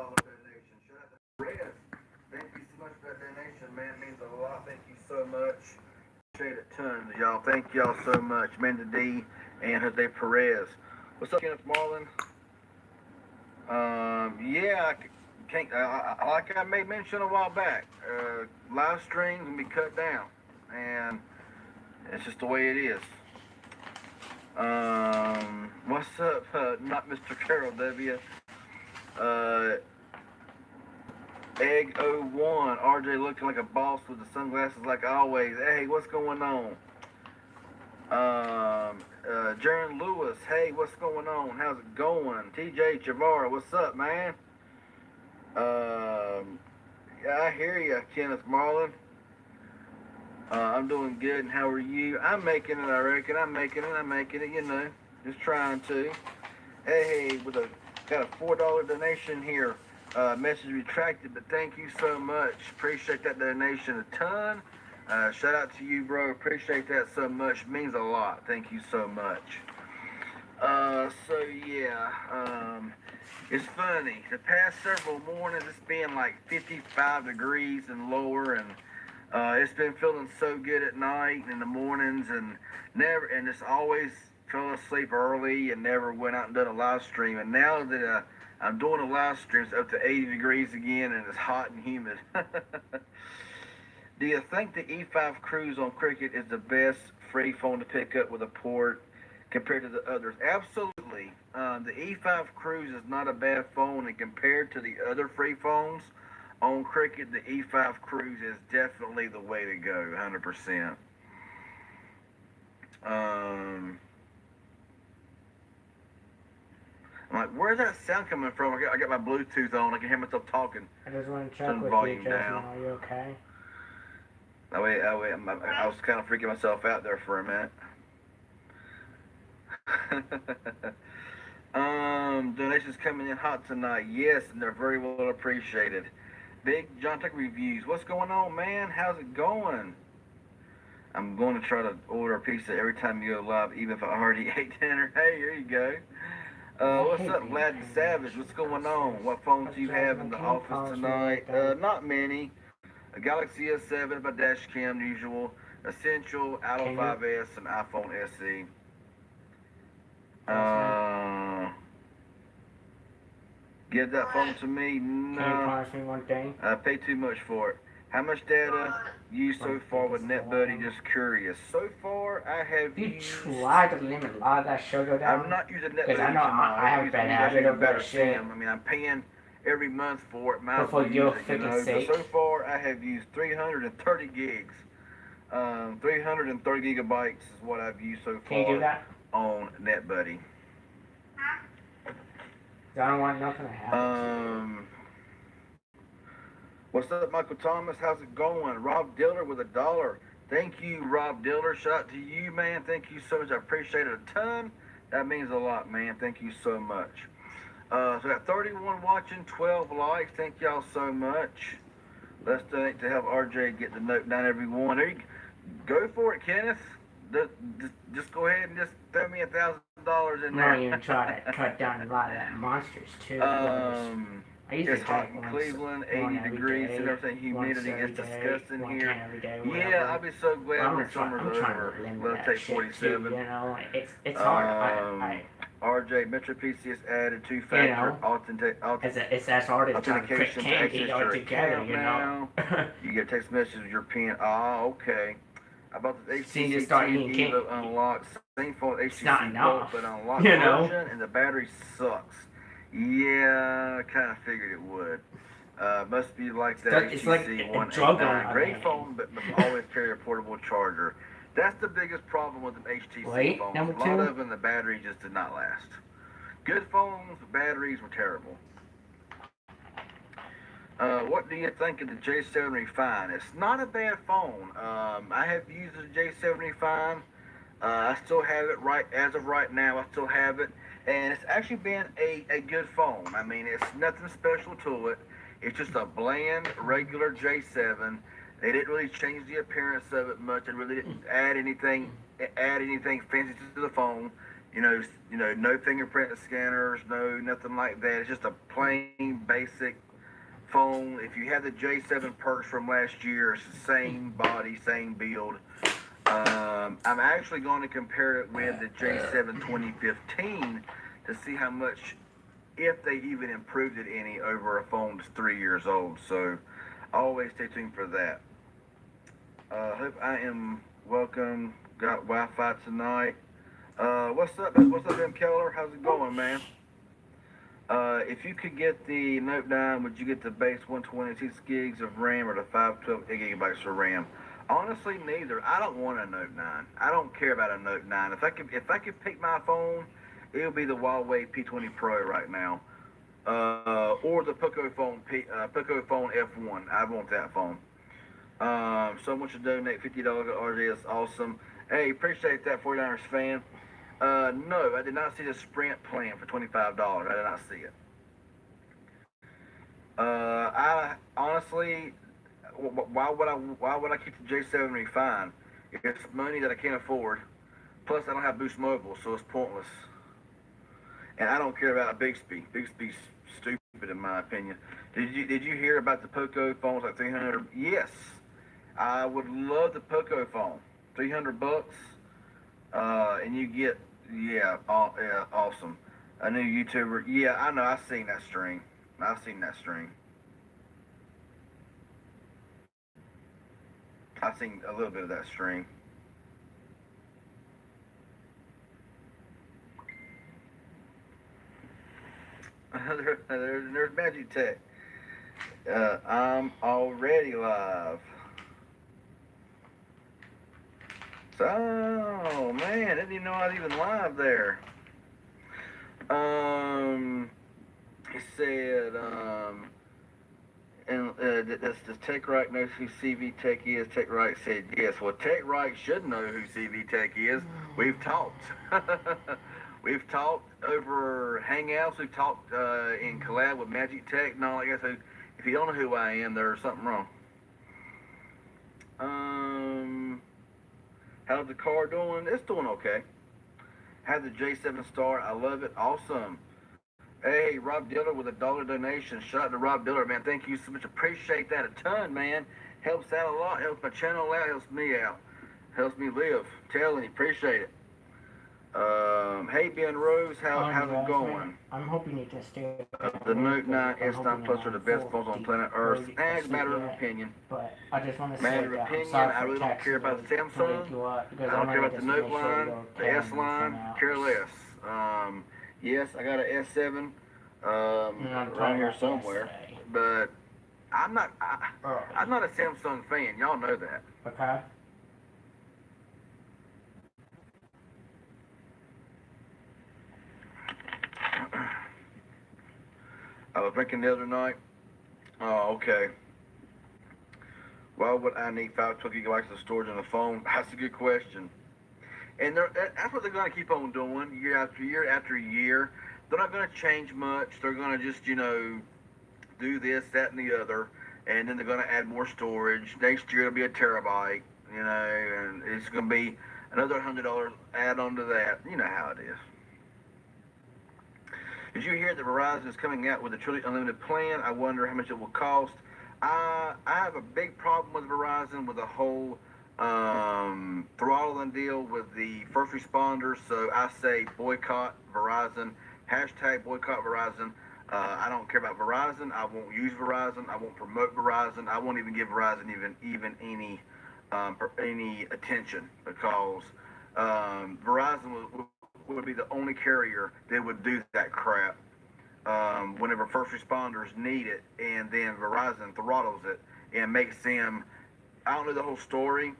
donation. Shout out to Rez. Thank you so much for that donation, man. It means a lot. Thank you so much. Appreciate it tons, y'all. Thank y'all so much. Amanda D and Jose Perez. What's up, Kenneth Marlin? Yeah, can't, like I made mention a while back, live streams can be cut down, and it's just the way it is. What's up, not Mr. Carol W. Uh, Egg O1, RJ looking like a boss with the sunglasses like always. Hey, what's going on? Jaron Lewis, hey, what's going on? How's it going? TJ Chavara, what's up, man? Yeah, I hear you, Kenneth Marlin. I'm doing good, and how are you? I'm making it, I reckon. I'm making it, you know. Just trying to. Hey, got a $4 donation here. Message retracted, but thank you so much. Appreciate that donation a ton. Shout out to you, bro. Appreciate that so much. It means a lot. Thank you so much. So yeah, it's funny. The past several mornings, it's been like 55 degrees and lower, and it's been feeling so good at night and in the mornings, and just always fell asleep early and never went out and done a live stream. And now that I'm doing a live stream, it's up to 80 degrees again, and it's hot and humid. Do you think the E5 Cruise on Cricket is the best free phone to pick up with a port compared to the others? Absolutely. The E5 Cruise is not a bad phone, and compared to the other free phones on Cricket, the E5 Cruise is definitely the way to go, 100%. I'm like, where's that sound coming from? I got my Bluetooth on. I can hear myself talking. I just want to check Turn the with volume you, Justin. down. Are you okay? I was kind of freaking myself out there for a minute. Donations coming in hot tonight. Yes, and they're very well appreciated. Big John Tucker Reviews. What's going on, man? How's it going? I'm going to try to order a pizza every time you go live, even if I already ate dinner. Hey, here you go. What's up, Vlad and Savage? What's going on? What phones do you have in the office tonight? Not many. A Galaxy S7 by Dashcam, usual. Essential, Allo 5S, and iPhone SE. Give that phone to me? No. Can you promise me one thing? I pay too much for it. How much data used so far with NetBuddy? Just curious. So far, I have used... You try to limit a lot of that sugar down? I'm not using NetBuddy. Because I know I have a bad habit of that shit. I mean, I'm paying every month for it. But for your freaking sake. But so far, I have used 330 gigs. 330 gigabytes is what I've used so far. Can you do that? On NetBuddy. I don't want nothing to happen. What's up, Michael Thomas? How's it going? Rob Diller with $1. Thank you, Rob Diller. Shout out to you, man. Thank you so much. I appreciate it a ton. That means a lot, man. Thank you so much. So I got 31 watching, 12 likes. Thank y'all so much. Let's donate to help RJ get the note down, everyone. There you go for it, Kenneth. Just go ahead and just throw me $1,000 in there. No, you try to cut down a lot of that monsters too. It's hot in Cleveland, 80 degrees and everything. Humidity is disgusting here. Yeah, I'll be so glad when summer's over. Let's take 47. You know, it's hard. RJ, Metro PCS added two-factor it's as hard as trying to put candy all together, you know. You get a text message with your PIN. Okay. I bought the HTC Evo unlocked. Same phone HTC Bolt, but unlocked version, and the battery sucks. Yeah, I kind of figured it would. Must be like that HTC 189. Great phone, but always carry a portable charger. That's the biggest problem with the HTC phones. A lot of them, the battery just did not last. Good phones, the batteries were terrible. What do you think of the J7 Refine? It's not a bad phone. I have used the J7 Refine. I still have it as of right now. I still have it, and it's actually been a good phone. I mean, it's nothing special to it. It's just a bland, regular J7. They didn't really change the appearance of it much. They really didn't add anything fancy to the phone. No fingerprint scanners, no nothing like that. It's just a plain basic phone. If you have the J7 Perks from last year, it's the same body, same build. I'm actually going to compare it with the J7 2015 to see how much, if they even improved it any over a phone that's 3 years old. So always stay tuned for that. Hope I am welcome. Got Wi-Fi tonight. What's up, M. Keller? How's it going, man? If you could get the Note 9, would you get the base 126 gigs of RAM or the 512 gigabytes of RAM? Honestly, neither. I don't want a Note 9. I don't care about a Note 9. If I could pick my phone, it'll be the Huawei P20 Pro right now, or the Poco Phone F1. I want that phone. Someone should donate $50 to RJ. Awesome. Hey, appreciate that, 49ers fan. No, I did not see the Sprint plan for $25. I did not see it. I honestly, why would I keep the J7 refined? It's money that I can't afford. Plus, I don't have Boost Mobile, so it's pointless. And I don't care about Bixby. Bixby's stupid in my opinion. Did you hear about the Poco phones like 300? Yes, I would love the Poco phone. $300, and you get awesome. A new YouTuber. Yeah, I know. I've seen that stream. I've seen a little bit of that stream. There's Magic Tech. I'm already live. So, oh man, I didn't even know I was even live there. He said, does Tech Right know who CV Tech is? Tech Right said yes. Well, Tech Right should know who CV Tech is. We've talked. We've talked over Hangouts. We've talked in collab with Magic Tech and all. I guess if you don't know who I am, there's something wrong. How's the car doing? It's doing okay. Had the J7 Star. I love it. Awesome. Hey, Rob Diller with a $1 donation. Shout out to Rob Diller, man. Thank you so much. Appreciate that a ton, man. Helps out a lot. Helps my channel out. Helps me out. Helps me live. Telling you, appreciate it. Hey, Ben Rose, how's it going? I'm hoping you can stay. The Note 9 S9 Plus are the best phones on planet Earth. It's a matter of opinion. But I just want to say matter of opinion. I really don't care about the Samsung. I don't care about the Note line, the S line. Care less. Yes, I got an S7 around here somewhere, but I'm not a Samsung fan. Y'all know that. Okay. I was thinking the other night, oh, okay. Why would I need 512 gigabytes of storage on the phone? That's a good question. And that's what they're going to keep on doing year after year after year. They're not going to change much. They're going to just, do this, that, and the other. And then they're going to add more storage. Next year it'll be a terabyte, and it's going to be another $100 add on to that. You know how it is. Did you hear that Verizon is coming out with a truly unlimited plan? I wonder how much it will cost. I have a big problem with Verizon with the whole throttling deal with the first responders. So I say boycott Verizon. Hashtag boycott Verizon. I don't care about Verizon. I won't use Verizon. I won't promote Verizon. I won't even give Verizon even any attention because Verizon would be the only carrier that would do that crap whenever first responders need it, and then Verizon throttles it and makes them, I don't know the whole story,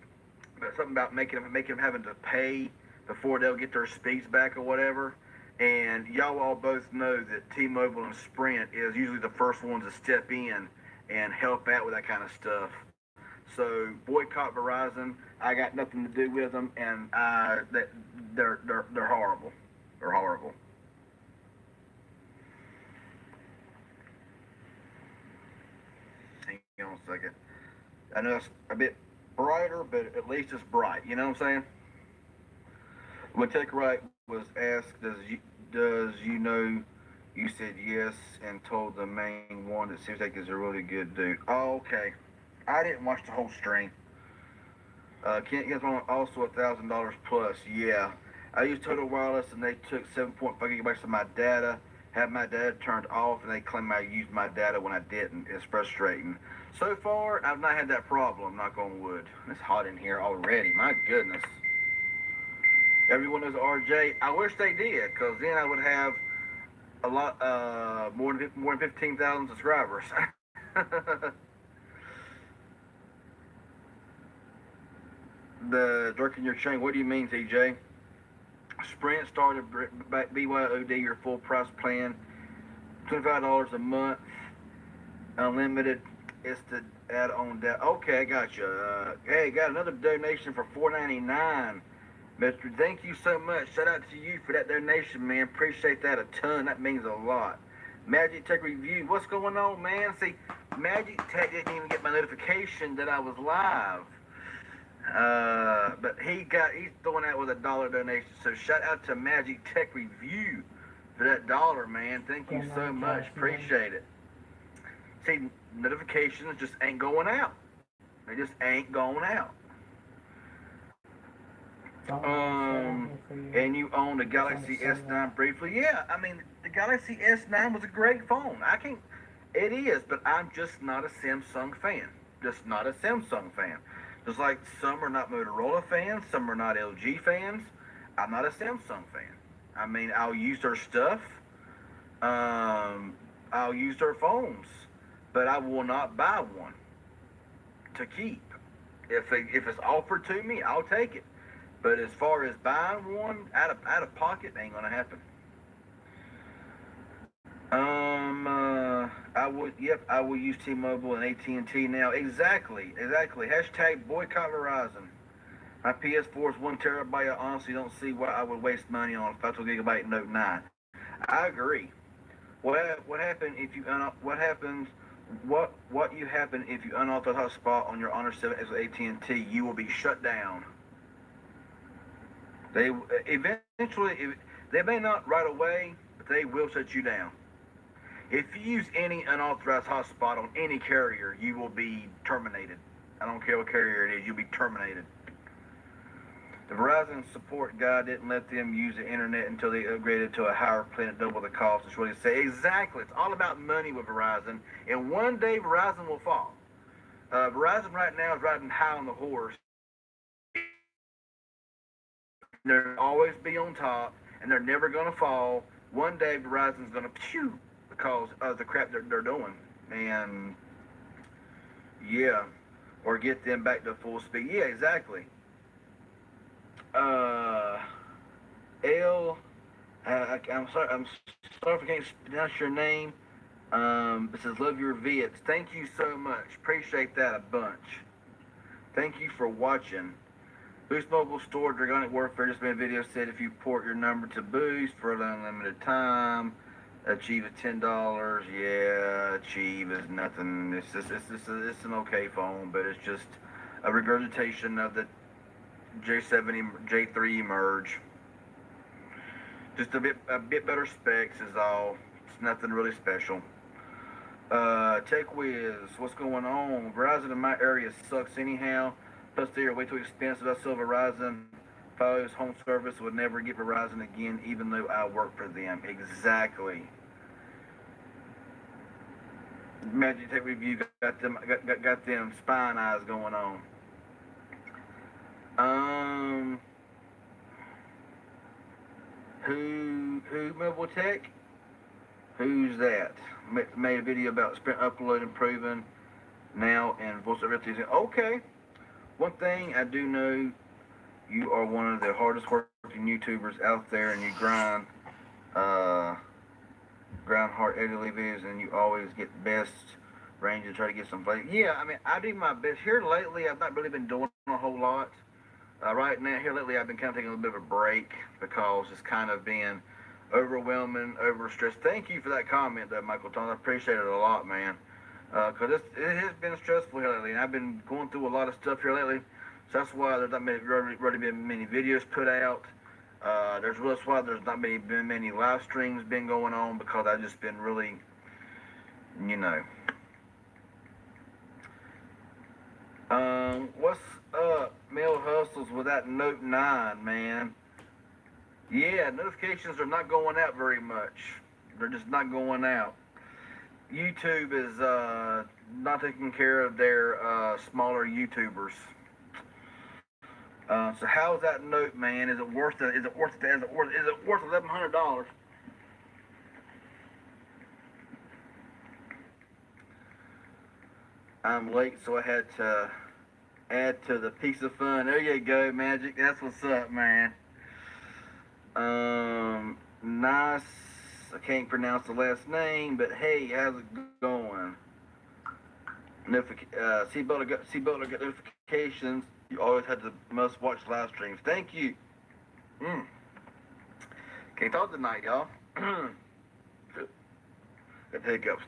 but something about making them having to pay before they'll get their speeds back or whatever. And y'all all both know that T-Mobile and Sprint is usually the first ones to step in and help out with that kind of stuff. So boycott Verizon. I got nothing to do with them, and they're horrible. They're horrible. Hang on a second. I know it's a bit brighter, but at least it's bright. You know what I'm saying? We'll take right. was asked, does you know, you said yes and told the main one that seems like he's a really good dude. Oh, okay. I didn't watch the whole stream. Kent gets on also $1,000 plus. Yeah. I used Total Wireless and they took 7.5 gigabytes of my data, had my data turned off, and they claim I used my data when I didn't. It's frustrating. So far, I've not had that problem, knock on wood. It's hot in here already. My goodness. Everyone knows RJ. I wish they did, because then I would have a lot, more than 15,000 subscribers. The Dirk in your chain. What do you mean, TJ? Sprint started BYOD, your full price plan, $25 a month, unlimited. It's the add-on. Okay, I got you. Hey, got another donation for $4.99. Mister, thank you so much. Shout out to you for that donation, man. Appreciate that a ton. That means a lot. Magic Tech Review. What's going on, man? See, Magic Tech didn't even get my notification that I was live. But he's throwing out with $1 donation. So shout out to Magic Tech Review for that dollar, man. Thank you so much. Appreciate it. See, notifications just ain't going out. They just ain't going out. And you own the Galaxy S9 briefly. Yeah, I mean, the Galaxy S9 was a great phone. It is, but I'm just not a Samsung fan. Just not a Samsung fan. Just like some are not Motorola fans, some are not LG fans. I'm not a Samsung fan. I mean, I'll use their stuff. I'll use their phones, but I will not buy one to keep. If it's offered to me, I'll take it. But as far as buying one out of pocket, ain't gonna happen. I will use T-Mobile and AT&T now. Exactly. Hashtag boycott Verizon. My PS4 is 1 terabyte. I honestly don't see why I would waste money on a 512 gigabyte Note 9. I agree. What happened if you what you happen if you unauthorized hotspot on your Honor 7X with AT&T? You will be shut down. They eventually, they may not right away, but they will shut you down. If you use any unauthorized hotspot on any carrier, you will be terminated. I don't care what carrier it is, you'll be terminated. The Verizon support guy didn't let them use the internet until they upgraded to a higher plan at double the cost. That's what they say. Exactly. It's all about money with Verizon. And one day Verizon will fall. Verizon right now is riding high on the horse. They'll always be on top, and they're never going to fall. One day Verizon's going to pew because of the crap they're doing. And yeah, or get them back to full speed. Yeah, exactly. I'm sorry if I can't pronounce your name. It says love your vids. Thank you so much. Appreciate that a bunch. Thank you for watching. Boost Mobile Store, Dragonic Warfare, just made a video, said if you port your number to Boost for an unlimited time, Achieve is $10. Yeah, Achieve is nothing. It's an okay phone, but it's just a regurgitation of the J3 Emerge. Just a bit better specs is all. It's nothing really special. Tech Wiz, what's going on? Verizon in my area sucks anyhow. Plus they are way too expensive. I sell Verizon. If I was home service, would never get Verizon again, even though I work for them. Exactly. Magic Tech Review got them spine eyes going on. Who Mobile Tech? Who's that? Made a video about Sprint upload improving now and voice over everything. Okay. One thing I do know, you are one of the hardest working YouTubers out there, and you grind hard daily videos, and you always get the best range to try to get some play. Yeah, I mean, I do my best. Here lately, I've not really been doing a whole lot. Right now, here lately, I've been kind of taking a little bit of a break because it's kind of been overwhelming, overstressed. Thank you for that comment, though, Michael Thomas. I appreciate it a lot, man. Because it has been stressful here lately, and I've been going through a lot of stuff here lately. So that's why there's not really been many videos put out. That's why there's not been many live streams been going on, because I've just been really, you know. What's up, Mill Hustles with that Note 9, man? Yeah, notifications are not going out very much. They're just not going out. YouTube is not taking care of their smaller YouTubers. So how's that Note, man? Is it worth it? Is it worth it? Is it worth $1,100? I'm late, so I had to add to the piece of fun. There you go, Magic. That's what's up, man. Nice. I can't pronounce the last name, but hey, how's it going? Seatbelt got notifications. You always had the must watch live streams. Thank you. Can't talk tonight, y'all. Got hiccups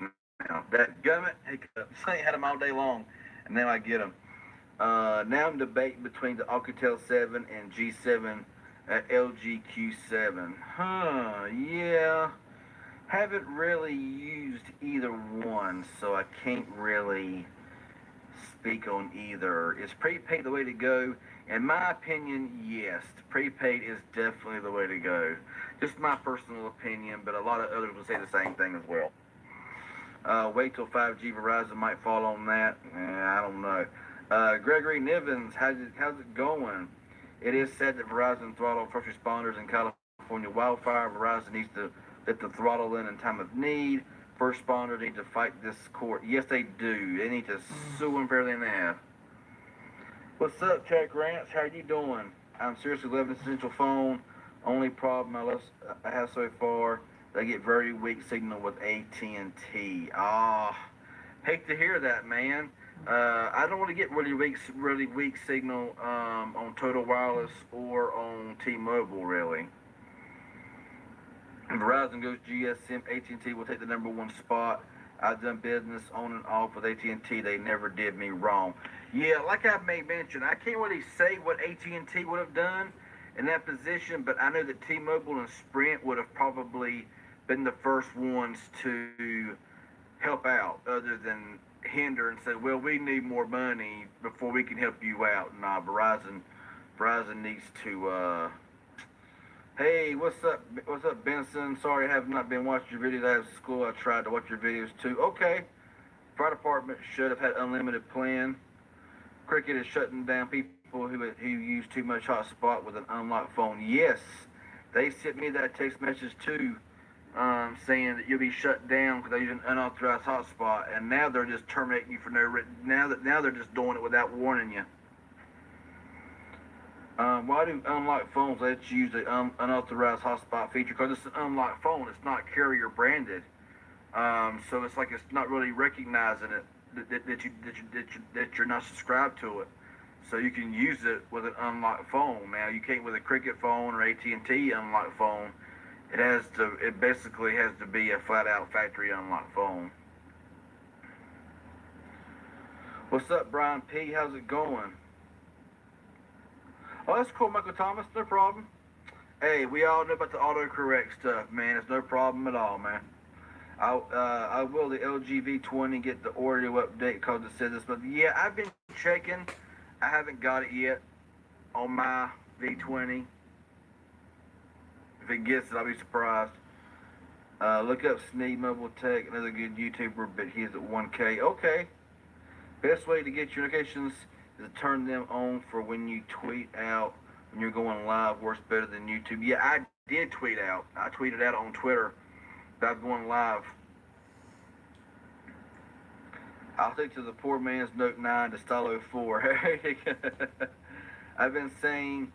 now. That gummit hiccups. I ain't had them all day long, and now I get them. Now I'm debating between the Alcatel 7 and G7 LG Q7. Yeah. Haven't really used either one, so I can't really speak on either. Is prepaid the way to go? In my opinion, yes. Prepaid is definitely the way to go. Just my personal opinion, but a lot of others will say the same thing as well. Wait till 5G Verizon might fall on that. I don't know. Gregory Nivens, how's it going? It is said that Verizon throttled first responders in California wildfire. Verizon needs to let the throttle in time of need. First responders need to fight this court. Yes, they do. They need to sue them for everything they have. What's up, Chuck Rants? How you doing? I'm seriously loving this essential phone. Only problem I have so far, they get very weak signal with AT&T. Hate to hear that, man. I don't want to get really weak signal on Total Wireless or on T-Mobile, really. Verizon goes GSM, AT&T will take the #1 spot. I've done business on and off with AT&T. They never did me wrong. Yeah, like I made mention, I can't really say what AT&T would have done in that position, but I know that T-Mobile and Sprint would have probably been the first ones to help out, other than hinder and say, well, we need more money before we can help you out. Nah, Verizon needs to, hey, what's up, Benson? Sorry I have not been watching your videos after school. I tried to watch your videos too. Okay. Fire department should have had unlimited plan. Cricket is shutting down people who use too much hotspot with an unlocked phone. Yes, they sent me that text message too, saying that you'll be shut down because they use an unauthorized hotspot, and now they're just terminating you for no reason. Now they're just doing it without warning you. Why do unlocked phones let you use the unauthorized hotspot feature? Because it's an unlocked phone. It's not carrier branded, so it's like it's not really recognizing it that you're not subscribed to it. So you can use it with an unlocked phone. Now you can't with a Cricket phone or AT&T unlocked phone. It basically has to be a flat out factory unlocked phone. What's up, Brian P? How's it going? Oh, that's cool, Michael Thomas. No problem. Hey, we all know about the autocorrect stuff, man. It's no problem at all, man. I will the LG V20 get the Oreo update because it says this, but yeah, I've been checking. I haven't got it yet on my V20. If it gets it, I'll be surprised. Look up Sneed Mobile Tech, another good YouTuber, but he's at 1K. Okay. Best way to get your notifications is to turn them on for when you tweet out when you're going live. Works better than YouTube. Yeah, I did tweet out. I tweeted out on Twitter that I was going live. I'll stick to the poor man's Note 9 to Stylo 4. I've been saying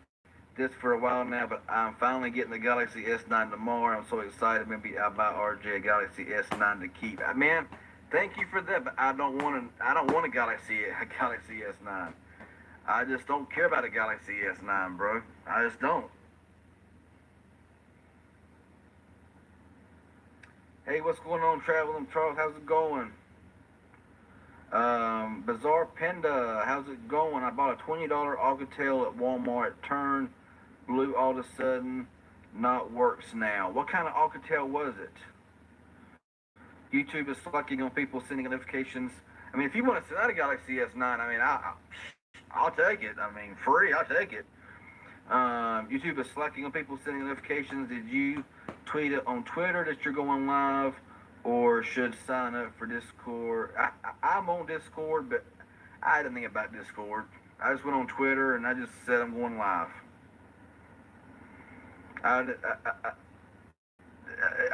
this for a while now, but I'm finally getting the Galaxy S9 tomorrow. I'm so excited. Maybe I'll buy RJ a Galaxy S9 to keep. Man, thank you for that, but I don't want a Galaxy S9. I just don't care about a Galaxy S9, bro. I just don't. Hey, what's going on, Traveling Charles? How's it going? Bizarre Panda, how's it going? I bought a $20 Alcatel at Walmart. Turned blue all of a sudden. not works now. What kind of Alcatel was it? YouTube is slacking on people sending notifications. I mean, if you want to send out a Galaxy S9, I mean, I'll take it. I mean, free, I'll take it. YouTube is slacking on people sending notifications. Did you tweet it on Twitter that you're going live, or should sign up for Discord? I'm on Discord, but I didn't think about Discord. I just went on Twitter and I just said I'm going live.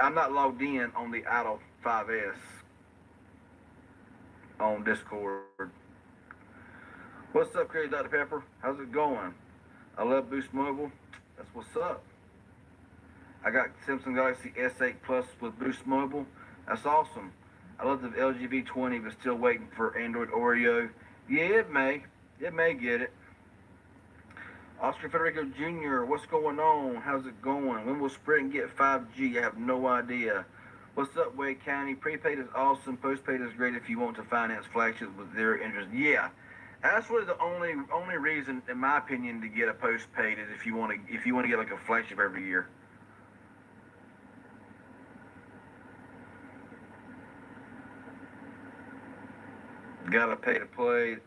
I'm not logged in on the Idle 5S on Discord. What's up, Crazy Dr. Pepper? How's it going? I love Boost Mobile. That's what's up. I got Samsung Galaxy S8 Plus with Boost Mobile. That's awesome. I love the LG V20, but still waiting for Android Oreo. Yeah, it may get it. Oscar Federico Jr., what's going on? How's it going? When will Sprint get 5G? I have no idea. What's up, Wade County? Prepaid is awesome. Postpaid is great if you want to finance flagships with zero interest. Yeah, that's really the only reason, in my opinion, to get a postpaid is if you want to get like a flagship every year. Gotta pay to play.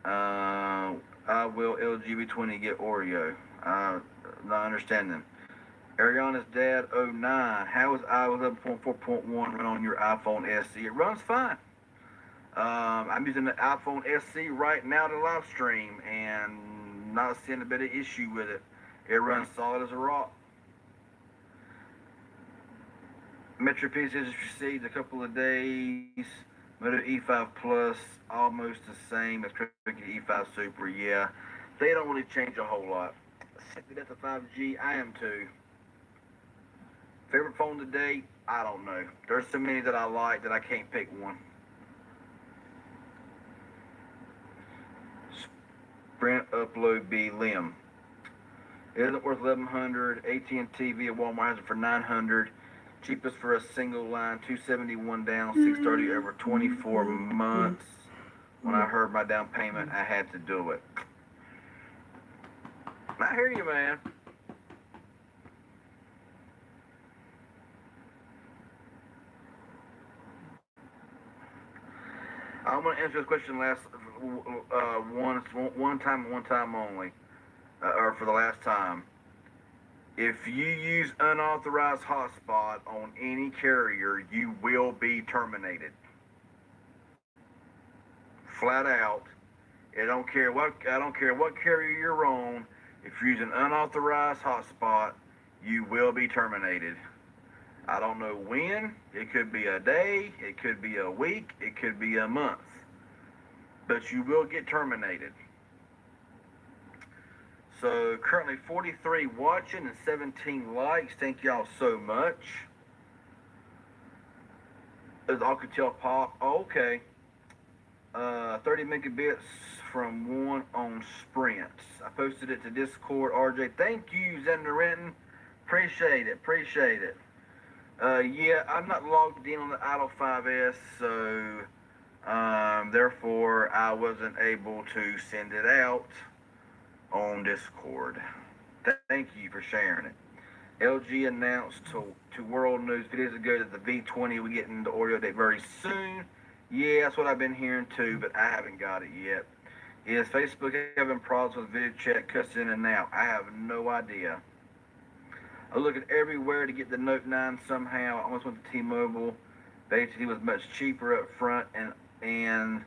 I will LGB20 get Oreo. Not understanding. Ariana's dad 09. How is iOS 11.4.1 run on your iPhone SE? It runs fine. I'm using the iPhone SE right now to live stream and not seeing a bit of issue with it. It runs solid as a rock. Metro PCS has received a couple of days. Moto E5 Plus, almost the same as Cricket E5 Super, yeah. They don't really change a whole lot. That's a 5G, I am too. Favorite phone to date? I don't know. There's so many that I like that I can't pick one. Sprint Upload B Lim. It isn't worth $1,100. AT&T via Walmart has it for $900. Cheapest for a single line, $271 down, $630 over 24 months. When I heard my down payment, I had to do it. I hear you, man. I'm gonna answer this question one time only, or for the last time. If you use unauthorized hotspot on any carrier, you will be terminated. Flat out. I don't care what carrier you're on. If you're using unauthorized hotspot, you will be terminated. I don't know when. It could be a day. It could be a week. It could be a month. But you will get terminated. So currently 43 watching and 17 likes. Thank y'all so much. There's Alcatel Pop. Oh, okay. 30 megabits from one on Sprint. I posted it to Discord. RJ, thank you, Zender Renton. Appreciate it. Yeah, I'm not logged in on the Idle 5S, so therefore I wasn't able to send it out on Discord. Thank you for sharing it. LG announced to World News 2 days ago that the V20 will get into Oreo date very soon. Yeah, that's what I've been hearing too, but I haven't got it yet. Is Facebook having problems with video chat cuts in and out? I have no idea. I look at everywhere to get the Note 9 somehow. I almost went to T-Mobile. Basically, it was much cheaper up front and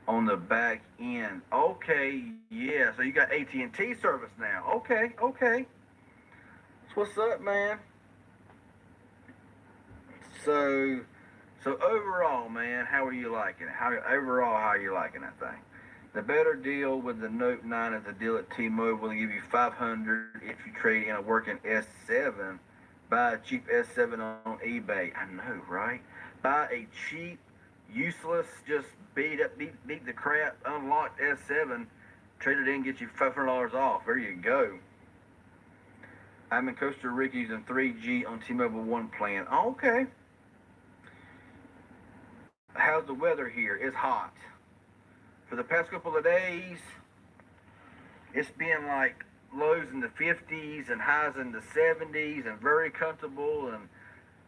on the back end. Okay, yeah. So you got AT&T service now. Okay. So what's up, man? So overall, man, how are you liking it? How are you liking that thing? The better deal with the Note 9 is the deal at T-Mobile. They give you $500 if you trade in a working S7. Buy a cheap S7 on eBay. I know, right? Buy a cheap, useless, just beat the crap, unlocked S7. Trade it in, get you $500 off. There you go. I'm in Costa Rica using 3G on T-Mobile One plan. Okay. How's the weather here? It's hot. For the past couple of days, it's been like lows in the 50s and highs in the 70s and very comfortable and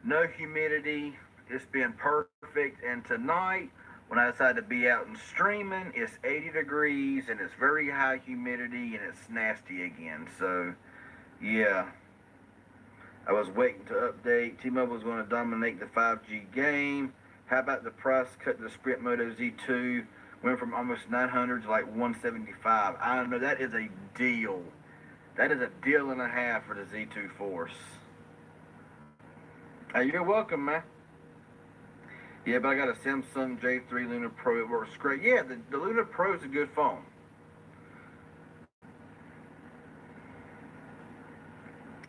no humidity. It's been perfect. And tonight, when I decided to be out and streaming, it's 80 degrees and it's very high humidity and it's nasty again. So, yeah. I was waiting to update. T-Mobile was going to dominate the 5G game. How about the price cut to the Sprint Moto Z2? Went from almost 900 to like 175. I don't know. That is a deal. That is a deal and a half for the Z2 Force. Hey, you're welcome, man. Yeah, but I got a Samsung J3 Luna Pro. It works great. Yeah, the Luna Pro is a good phone.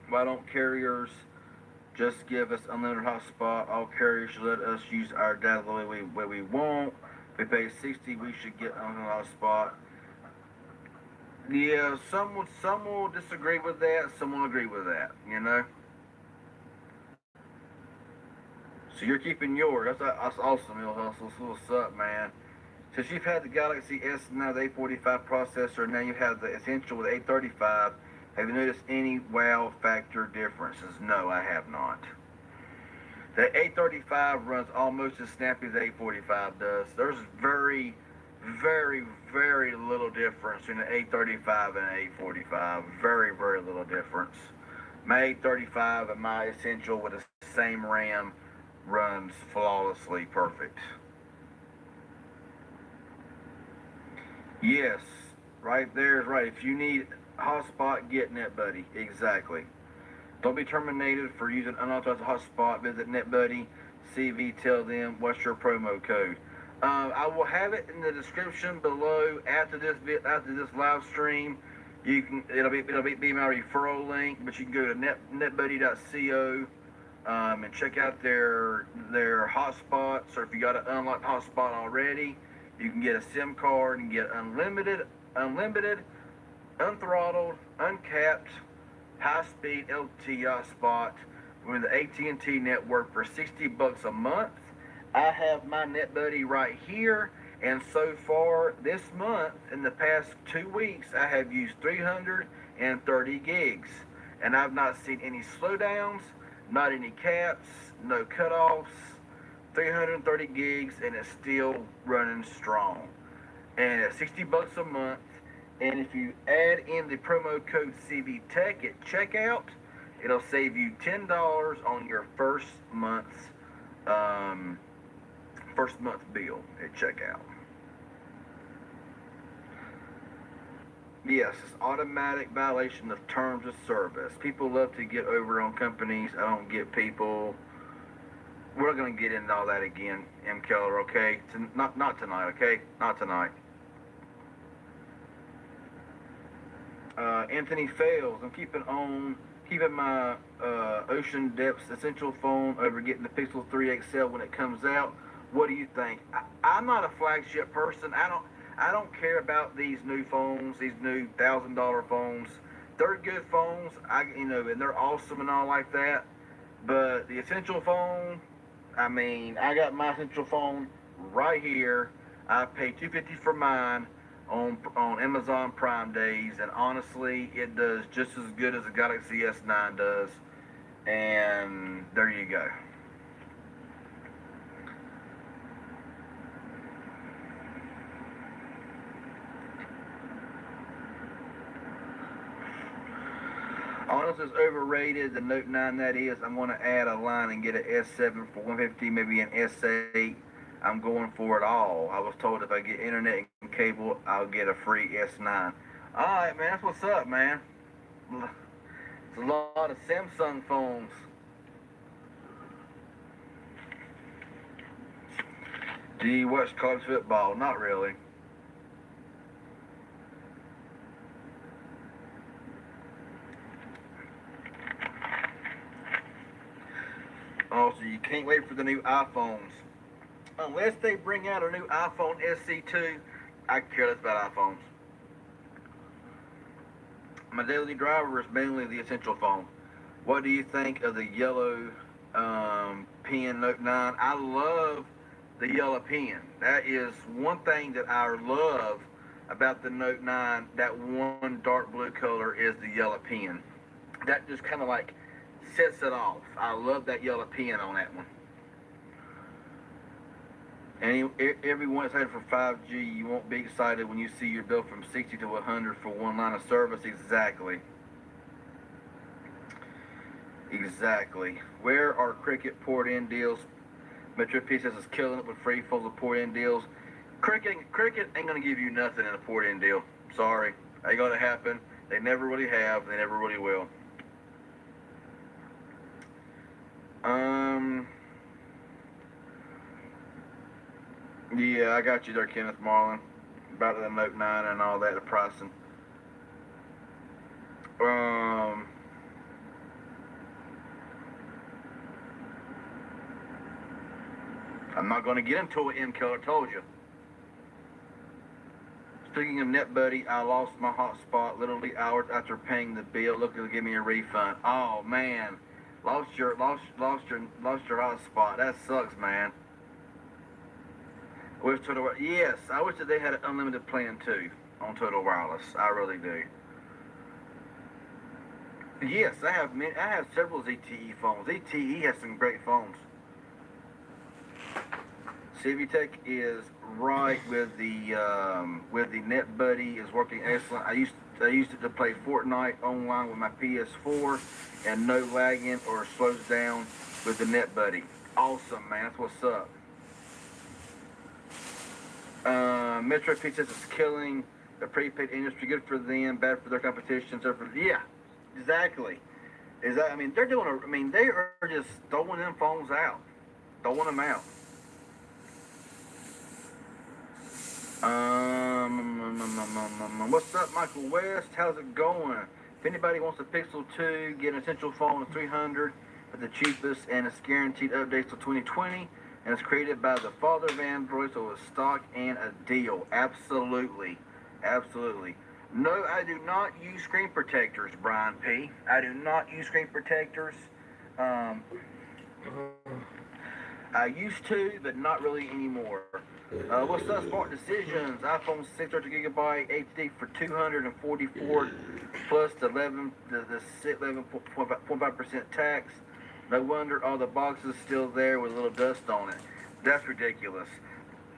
Why don't carriers just give us unlimited hotspot? All carriers should let us use our data the way we want. If we pay $60, we should get unlimited hotspot. Yeah, some will disagree with that. Some will agree with that. You know. So you're keeping yours. That's awesome, Ill Hustle. So what's up, man? Since you've had the Galaxy S9 with the A45 processor, now you have the Essential with A35. Have you noticed any wow factor differences? No, I have not. The A35 runs almost as snappy as the A45 does. There's very, very, very little difference between the A35 and the A45. Very, very little difference. My A35 and my Essential with the same RAM runs flawlessly perfect. Yes, right there is right. If you need hotspot, get NetBuddy. Exactly. Don't be terminated for using unauthorized hotspot. Visit NetBuddy CV. Tell them what's your promo code. I will have it in the description below after this live stream. It'll be my referral link, but you can go to netbuddy.co and check out their hotspots. Or if you got an unlocked hotspot already, you can get a SIM card and get unlimited, unthrottled, uncapped, high-speed LTE hotspot with the AT&T network for $60 a month. I have my NetBuddy right here, and so far this month, in the past 2 weeks, I have used 330 gigs, and I've not seen any slowdowns, not any caps, no cutoffs. 330 gigs, and it's still running strong. And at $60 a month, and if you add in the promo code CVTech at checkout, it'll save you $10 on your first month bill at checkout. Yes, it's automatic violation of terms of service. People love to get over on companies. I don't get people. We're not going to get into all that again, M. Keller, okay? Not tonight, okay? Not tonight. Anthony Fails. I'm keeping my Ocean Depths Essential phone over getting the Pixel 3 XL when it comes out. What do you think? I'm not a flagship person. I don't care about these new phones, these new $1,000 phones. They're good phones, and they're awesome and all like that. But the Essential phone, I got my Essential phone right here. I paid $250 for mine on Amazon Prime days, and honestly, it does just as good as the Galaxy S9 does. And there you go. Honestly, it's overrated. The Note 9, that is. I'm going to add a line and get an S7 for $150, maybe an S8. I'm going for it all. I was told if I get internet and cable, I'll get a free S9. All right, man. That's what's up, man. It's a lot of Samsung phones. Do you watch college football? Not really. Also, you can't wait for the new iPhones. Unless they bring out a new iPhone SE2, I care less about iPhones. My daily driver is mainly the Essential phone. What do you think of the yellow pen Note 9? I love the yellow pen. That is one thing that I love about the Note 9, that one dark blue color is the yellow pen. That just kind of like sets it off. I love that yellow pen on that one. And everyone excited for 5G, you won't be excited when you see your bill from 60 to 100 for one line of service. Exactly. Exactly. Where are Cricket port-in deals? Metro PCS is killing it with free phones of port-in deals. Cricket ain't gonna give you nothing in a port-in deal. Sorry, ain't gonna happen. They never really have. They never really will. Yeah, I got you there, Kenneth Marlin. About the Note 9 and all that, the pricing. I'm not going to get into it, MK, I told you. Speaking of NetBuddy, I lost my hotspot literally hours after paying the bill, looking to give me a refund. Oh man, lost your hotspot. That sucks, man. Yes, I wish that they had an unlimited plan too on Total Wireless. I really do. Yes, I have several ZTE phones. ZTE has some great phones. CVTech is right with the NetBuddy is working excellent. I used it to play Fortnite online with my PS4 and no lagging or slows down with the NetBuddy. Awesome, man. That's what's up. Metro PCS is killing the prepaid industry. Good for them, bad for their competition. Yeah, exactly. I mean, they're doing. They are just throwing them phones out, throwing them out. What's up, Michael West? How's it going? If anybody wants a Pixel 2, get an Essential phone of $300 at the cheapest, and it's guaranteed updates till 2020. And it's created by the father of Android, so it's stock and a deal. Absolutely. Absolutely. No, I do not use screen protectors, Brian P. I do not use screen protectors. I used to, but not really anymore. What's up, Smart Decisions? iPhone 6 gigabyte HD for $244 plus the 11.5% tax. No wonder all the boxes still there with a little dust on it. That's ridiculous.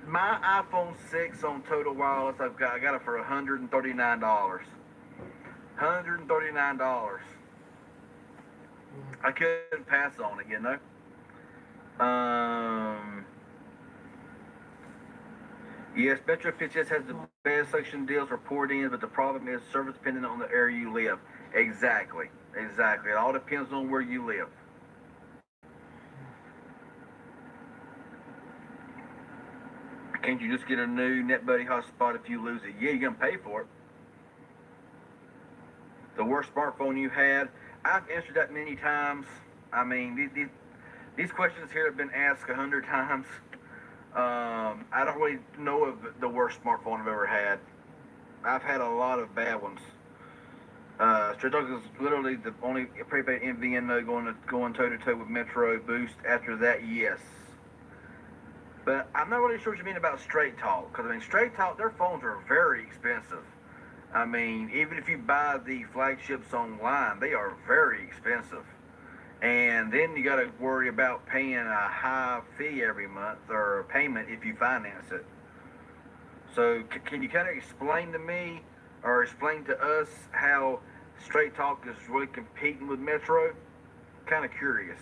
My iPhone 6 on Total Wireless, I got it for $139. $139. I couldn't pass on it, you know. Yes, Metro PCS has the best selection deals for port-ins, but the problem is service dependent on the area you live. Exactly. It all depends on where you live. Can't you just get a new NetBuddy hotspot if you lose it? Yeah, you're gonna pay for it. The worst smartphone you had? I've answered that many times. I mean, these questions here have been asked 100 times. I don't really know of the worst smartphone I've ever had. I've had a lot of bad ones. Straight Talk is literally the only prepaid MVNO going toe to toe with Metro Boost. After that, yes. But I'm not really sure what you mean about Straight Talk, because I mean, Straight Talk, their phones are very expensive. I mean, even if you buy the flagships online, they are very expensive. And then you got to worry about paying a high fee every month or a payment if you finance it. So can you kind of explain to me or explain to us how Straight Talk is really competing with Metro? Kind of curious.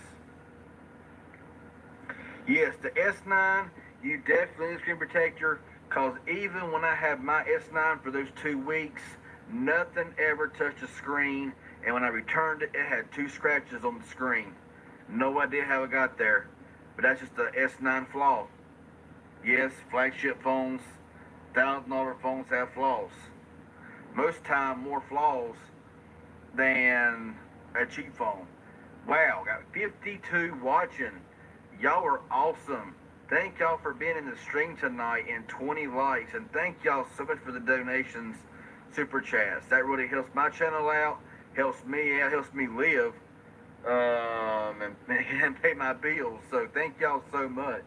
Yes, the S9, you definitely need a screen protector, because even when I had my S9 for those 2 weeks, nothing ever touched the screen, and when I returned it, it had 2 scratches on the screen. No idea how it got there, but that's just the S9 flaw. Yes, flagship phones, $1,000 phones have flaws. Most time, more flaws than a cheap phone. Wow, got 52 watching. Y'all are awesome. Thank y'all for being in the stream tonight and 20 likes. And thank y'all so much for the donations, super chats. That really helps my channel out, helps me out, helps me live, and pay my bills. So thank y'all so much.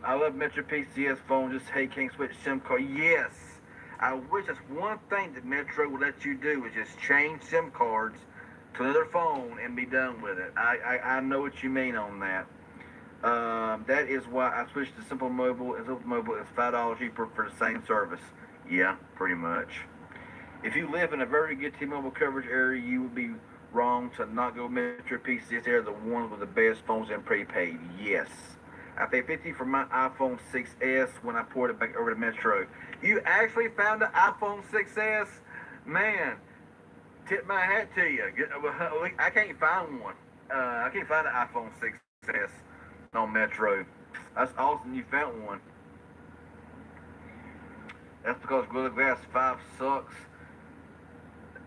I love Metro PCS phone. Just hey, can't switch SIM card. Yes, I wish that's one thing that Metro would let you do is just change SIM cards to another phone and be done with it. I know what you mean on that. That is why I switched to Simple Mobile. And Simple Mobile is $5 cheaper for the same service. Yeah, pretty much. If you live in a very good T-Mobile coverage area, you would be wrong to not go Metro PCS. They're the ones with the best phones and prepaid. Yes. I paid $50 for my iPhone 6s when I ported it back over to Metro. You actually found the iPhone 6s? Man, tip my hat to you. I can't find one. I can't find an iPhone 6s on Metro. That's awesome you found one. That's because Gorilla Glass 5 sucks.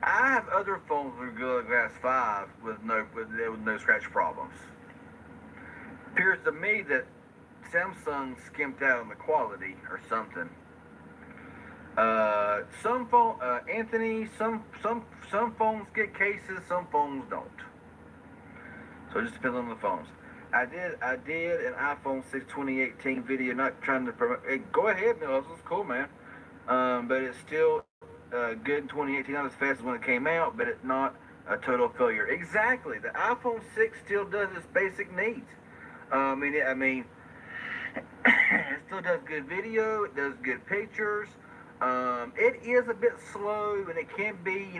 I have other phones with Gorilla Glass 5 with no scratch problems. Appears to me that Samsung skimped out on the quality or something. Some phones get cases, some phones don't. So it just depends on the phones. I did an iPhone 6 2018 video, not trying to promote. Hey, go ahead, Mills. It's cool, man. But it's still good in 2018, not as fast as when it came out, but it's not a total failure. Exactly. The iPhone 6 still does its basic needs. It still does good video. It does good pictures. It is a bit slow, and it can be,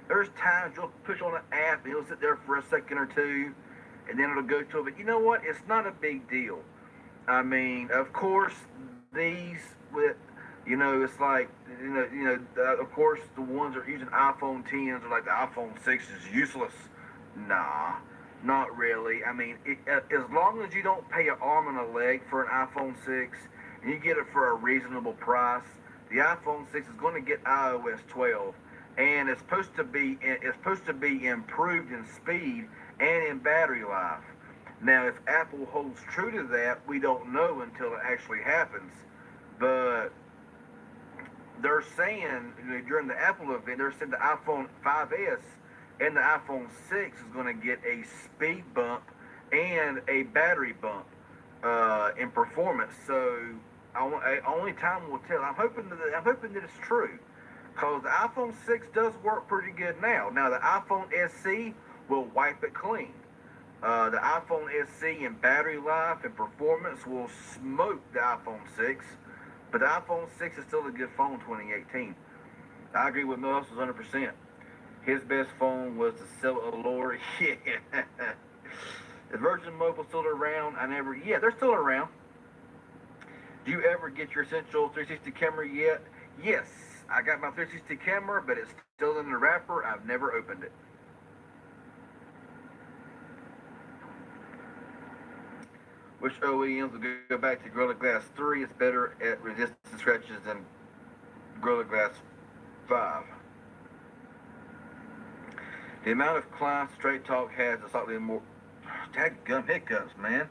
there's times you'll push on an app, and it'll sit there for a second or two, and then it'll go to it. But you know what? It's not a big deal. Of course, these with, it's like, of course, the ones that are using iPhone 10s are like the iPhone 6 is useless. Nah, not really. As long as you don't pay an arm and a leg for an iPhone 6, and you get it for a reasonable price, the iPhone 6 is going to get iOS 12, and it's supposed to be improved in speed and in battery life. Now, if Apple holds true to that, we don't know until it actually happens. But they're saying, during the Apple event, they're saying the iPhone 5S and the iPhone 6 is going to get a speed bump and a battery bump in performance. So only time will tell. I'm hoping that it's true, because the iPhone 6 does work pretty good now. Now the iPhone SE will wipe it clean. The iPhone SE in battery life and performance will smoke the iPhone 6, but the iPhone 6 is still a good phone in 2018. I agree with Mills 100%. His best phone was the Cell Allure. Yeah. Is Virgin Mobile still around? Yeah, they're still around. Do you ever get your Essential 360 camera yet? Yes, I got my 360 camera, but it's still in the wrapper. I've never opened it. Which OEMs will go back to Gorilla Glass 3 is better at resistance scratches than Gorilla Glass 5? The amount of clients Straight Talk has is slightly more. Dadgum hiccups, man.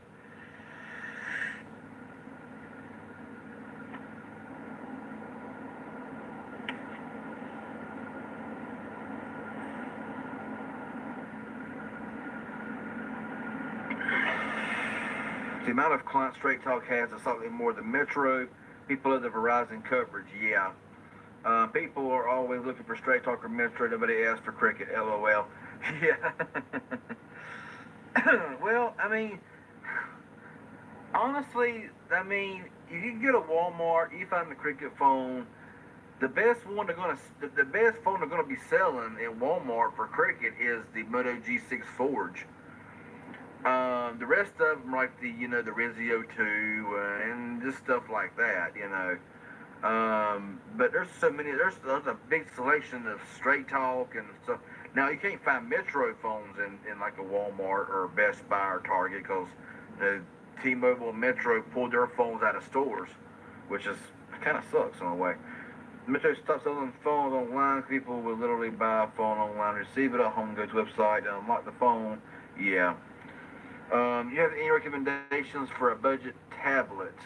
The amount of clients Straight Talk has is slightly more than Metro. People of the Verizon coverage, yeah. People are always looking for Straight Talk or Metro. Nobody asks for Cricket, LOL. Yeah. Well, honestly, if you can get a Walmart, you find the Cricket phone. The best phone they're gonna be selling in Walmart for Cricket is the Moto G6 Forge. The rest of them, like the Rizio 2 and just stuff like that, But there's so many. There's a big selection of Straight Talk and stuff. Now you can't find Metro phones in like a Walmart or Best Buy or Target, because T-Mobile and Metro pulled their phones out of stores, which is kind of sucks in a way. Metro stopped selling phones online. People would literally buy a phone online, receive it at home, go to the website, and unlock the phone. Yeah. You have any recommendations for a budget tablet?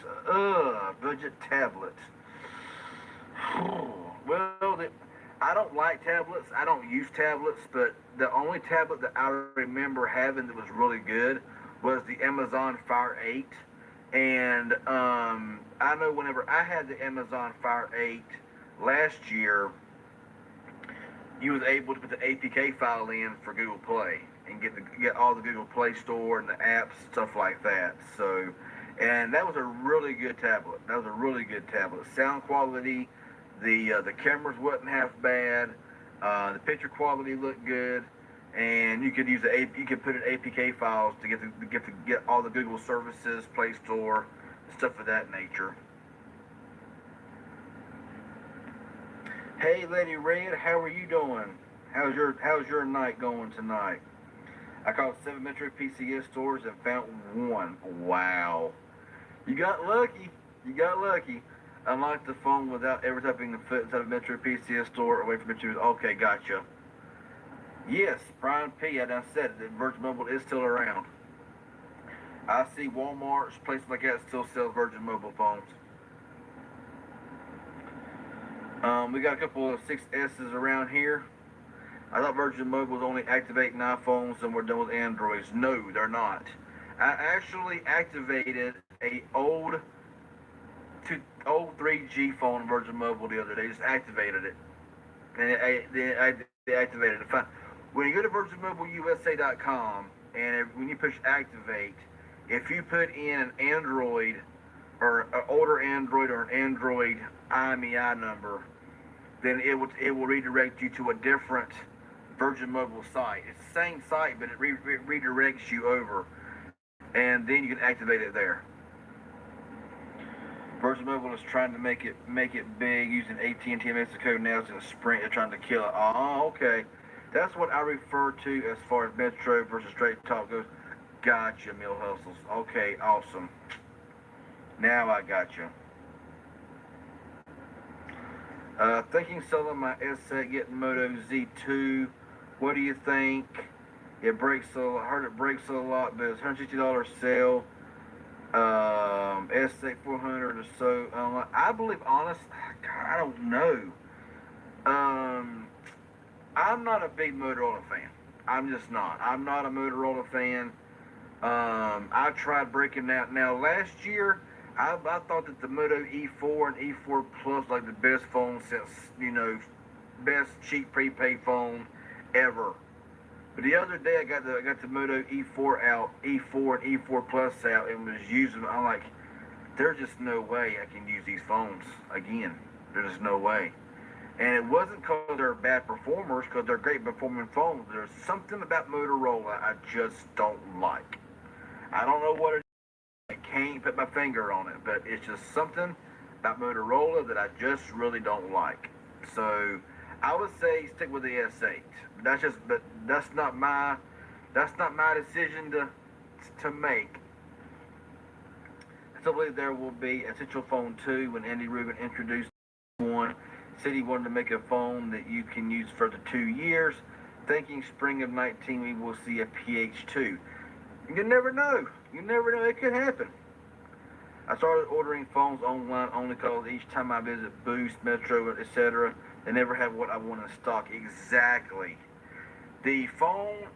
Budget tablet. Well, I don't like tablets. I don't use tablets, but the only tablet that I remember having that was really good was the Amazon Fire 8. And I know whenever I had the Amazon Fire 8 last year, you was able to put the APK file in for Google Play and get all the Google Play Store and the apps, stuff like that. So, and that was a really good tablet. That was a really good tablet. Sound quality, the cameras wasn't half bad. The picture quality looked good, and you could use you could put in APK files to get all the Google services, Play Store, stuff of that nature. Hey, Lady Red, how are you doing? How's your night going tonight? I called 7 Metro PCS stores and found one. Wow, you got lucky. You got lucky. Unlock the phone without ever tapping the foot inside a Metro PCS store away from Metro. Okay, gotcha. Yes, Brian P. I done said that Virgin Mobile is still around. I see Walmart's, places like that still sell Virgin Mobile phones. We got a couple of 6S's around here. I thought Virgin Mobile was only activating iPhones and we're done with Androids. No, they're not. I actually activated a old 3G phone Virgin Mobile the other day. Just activated it, and I deactivated it. When you go to VirginMobileUSA.com and when you push activate, if you put in an Android or an older Android or an Android IMEI number, then it will redirect you to a different Virgin Mobile site. It's the same site, but it redirects you over, and then you can activate it there. Virgin Mobile is trying to make it big using AT&T and Mexico now. It's in a Sprint. They're trying to kill it. Oh, okay. That's what I refer to as far as Metro versus Straight Talk goes. Gotcha, Mill Hustles. Okay, awesome. Now I gotcha. Thinking selling my S8, getting Moto Z2. What do you think? I heard it breaks a lot, but it's $160 sale. S8 400 or so. I believe, honest, God, I don't know. I'm not a big Motorola fan. I'm just not. I'm not a Motorola fan. I tried breaking that. Now, last year, I thought that the Moto E4 and E4 Plus like the best phone since, best cheap prepaid phone ever. But the other day I got the Moto E4 out, E4 and E4 Plus out, and was using. I'm like, there's just no way I can use these phones again. There's just no way. And it wasn't because they're bad performers, because they're great performing phones. There's something about Motorola I just don't like. I don't know what it is. I can't put my finger on it, but it's just something about Motorola that I just really don't like. So I would say stick with the S8. But that's not my decision to make. I still believe there will be Essential Phone 2 when Andy Rubin introduced one. Said he wanted to make a phone that you can use for the 2 years. Thinking spring of 19 we will see a PH2. You never know. You never know. It could happen. I started ordering phones online only because each time I visit Boost, Metro, etc., they never have what I want in stock. Exactly. The phone,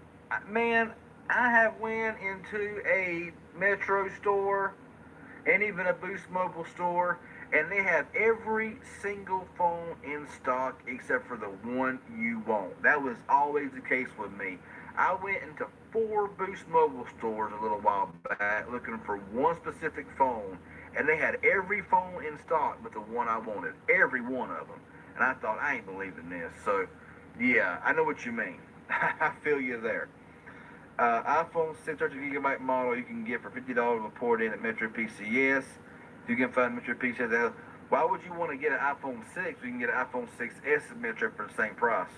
man, I have went into a Metro store and even a Boost Mobile store, and they have every single phone in stock except for the one you want. That was always the case with me. I went into 4 Boost Mobile stores a little while back looking for one specific phone, and they had every phone in stock but the one I wanted. Every one of them. And I thought, I ain't believing this. So, yeah, I know what you mean. I feel you there. iPhone 6 32GB model you can get for $50 with port in at Metro PCS. You can find Metro PCS. Why would you want to get an iPhone 6? You can get an iPhone 6S at Metro for the same price.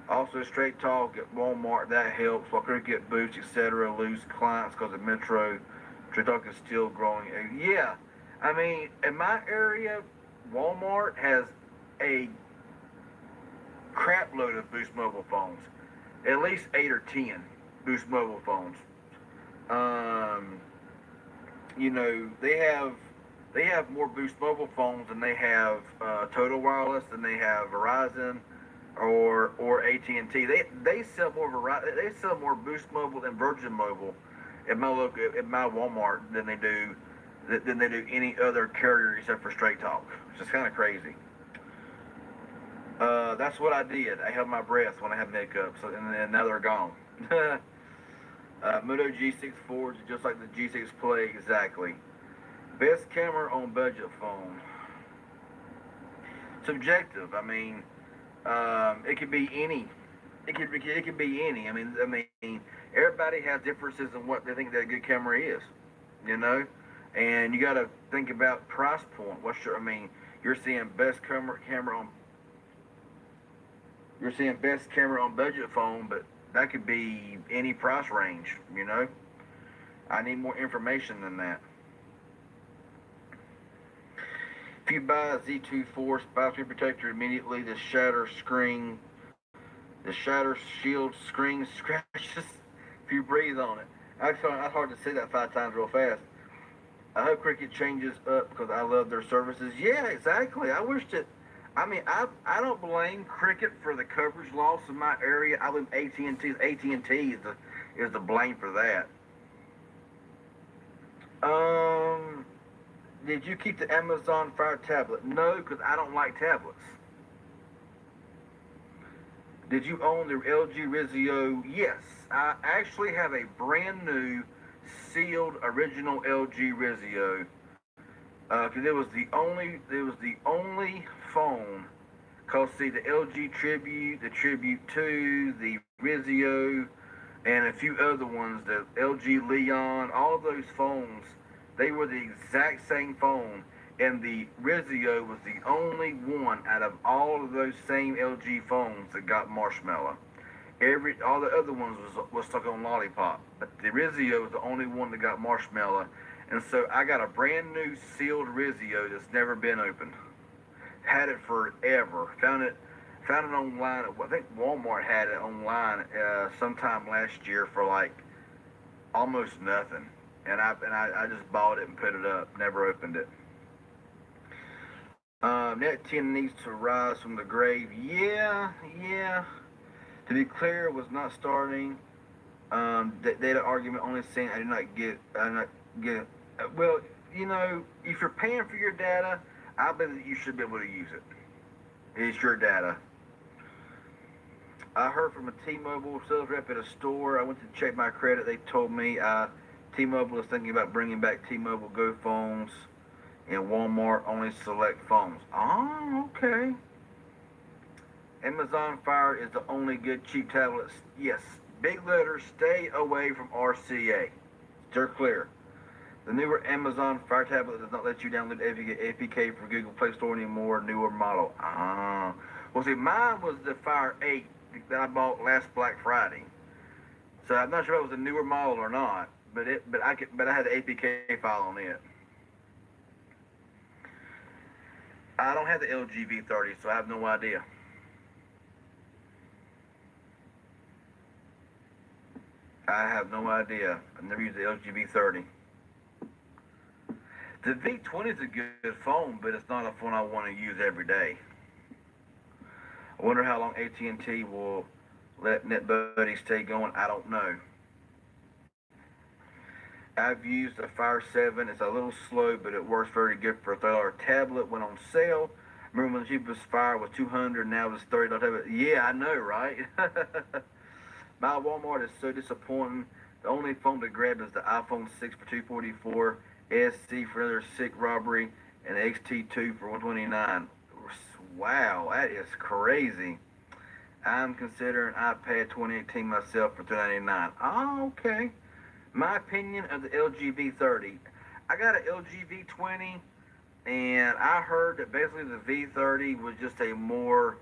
Also, Straight Talk at Walmart, that helps. While Cricket, Boost, etc. lose clients because of Metro. Straight Talk is still growing. Yeah, I mean, in my area, Walmart has a crap load of Boost Mobile phones. At least 8 or 10 Boost Mobile phones. They have more Boost Mobile phones than they have Total Wireless, than they have Verizon or AT&T. They sell more Boost Mobile than Virgin Mobile, at my local at my Walmart than they do any other carrier except for Straight Talk. It's just kind of crazy. That's what I did. I held my breath when I had makeup, so and now they're gone. Moto G6 Forge, just like the G6 Play, exactly. Best camera on budget phone. Subjective. I mean, it could be any. It could be any. I mean, everybody has differences in what they think that a good camera is. You know, and you got to think about price point. I mean, you're seeing best camera on. You're seeing best camera on budget phone, but that could be any price range. You know, I need more information than that. If you buy a Z2 Force spy screen protector immediately, the shatter shield screen scratches if you breathe on it. Actually, it's hard to say that 5 times real fast. I hope Cricket changes up because I love their services. Yeah, exactly. I wish that. I mean, I don't blame Cricket for the coverage loss in my area. I live AT&T. AT&T is the blame for that. Did you keep the Amazon Fire tablet? No, because I don't like tablets. Did you own the LG Rizio? Yes. I actually have a brand new sealed original LG Rizio. Because it was the only phone. Cause see the LG Tribute, the Tribute 2, the Rizio, and a few other ones, the LG Leon, all those phones, they were the exact same phone, and the Rizio was the only one out of all of those same LG phones that got Marshmallow. All the other ones was stuck on Lollipop, but the Rizio was the only one that got Marshmallow, and so I got a brand new sealed Rizio that's never been opened. Had it forever. Found it online. I think Walmart had it online sometime last year for like almost nothing. And I just bought it and put it up. Never opened it. Net 10 needs to rise from the grave. Yeah. To be clear, was not starting. Data argument only saying I did not get. Well, you know, if you're paying for your data, I believe that you should be able to use it. It's your data. I heard from a T-Mobile sales rep at a store. I went to check my credit. They told me T-Mobile is thinking about bringing back T-Mobile Go phones, and Walmart only select phones. Oh, okay. Amazon Fire is the only good cheap tablets. Yes. Big letters, stay away from RCA. They're clear. The newer Amazon Fire tablet does not let you download APK for Google Play Store anymore. Newer model. Well, see, mine was the Fire 8 that I bought last Black Friday. So I'm not sure if it was a newer model or not, but I had the APK file on it. I don't have the LG V30, so I have no idea. I have no idea. I've never used the LG V30. The V20 is a good phone, but it's not a phone I want to use every day. I wonder how long AT&T will let NetBuddy stay going. I don't know. I've used a Fire 7. It's a little slow, but it works very good for a $30 tablet. Went on sale. Remember when the cheapest Fire was $200, now it's $30 tablet. Yeah, I know, right? My Walmart is so disappointing. The only phone to grab is the iPhone 6 for $244, SC for another sick robbery, and the XT2 for $129. Wow, that is crazy. I'm considering iPad 2018 myself for $299. Oh, okay. My opinion of the LG V30. I got an LG V20, and I heard that basically the V30 was just a more,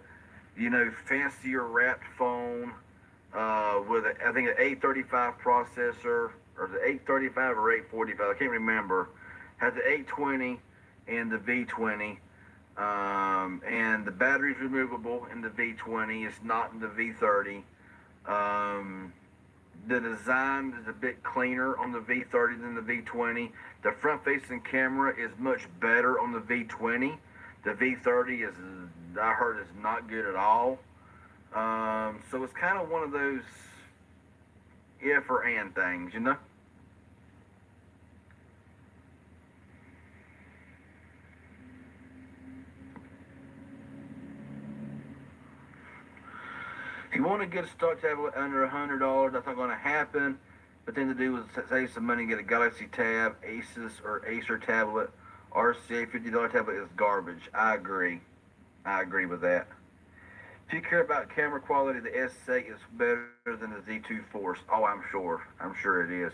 fancier wrapped phone with, I think, an 835 processor, or the 835 or 845, I can't remember. Had the 820 and the V20. And the battery's removable in the V20. It's not in the V30. The design is a bit cleaner on the V30 than the V20. The front-facing camera is much better on the V20. The V30 I heard, is not good at all. So it's kind of one of those if or and things, If you want to get a stock tablet under $100, that's not going to happen. The thing to do is save some money and get a Galaxy Tab, Asus or Acer tablet. RCA $50 tablet is garbage. I agree with that. If you care about camera quality, the S8 is better than the Z2 Force. Oh, I'm sure it is.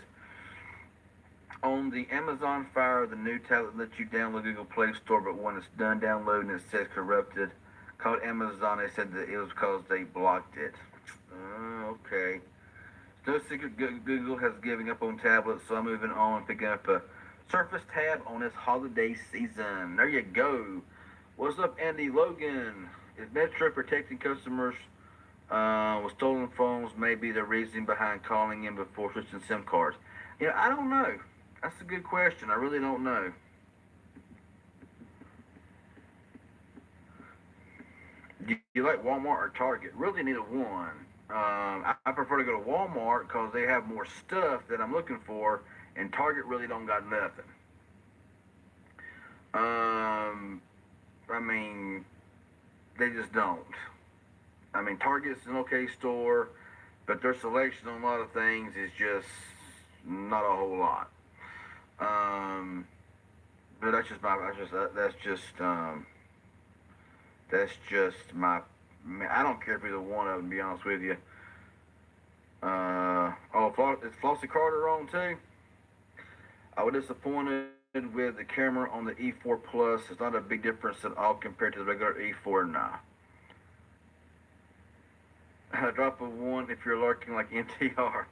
On the Amazon Fire, the new tablet lets you download Google Play Store, but when it's done downloading, it says corrupted. Called Amazon, they said that it was because they blocked it. Okay. It's no secret Google has given up on tablets, so I'm moving on and picking up a Surface Tab on this holiday season. There you go. What's up, Andy Logan? Is Metro protecting customers with stolen phones may be the reason behind calling in before switching SIM cards? I don't know. That's a good question. I really don't know. Do you like Walmart or Target? Really neither one. I prefer to go to Walmart because they have more stuff that I'm looking for, and Target really don't got nothing. I mean, they just don't. I mean, Target's an okay store, but their selection on a lot of things is just not a whole lot. But that's just my. I don't care if either one of them. To be honest with you. Is Flossie Carter on too? I was disappointed with the camera on the E4 Plus. It's not a big difference at all compared to the regular E4. Nah. A drop of one if you're lurking like NTR.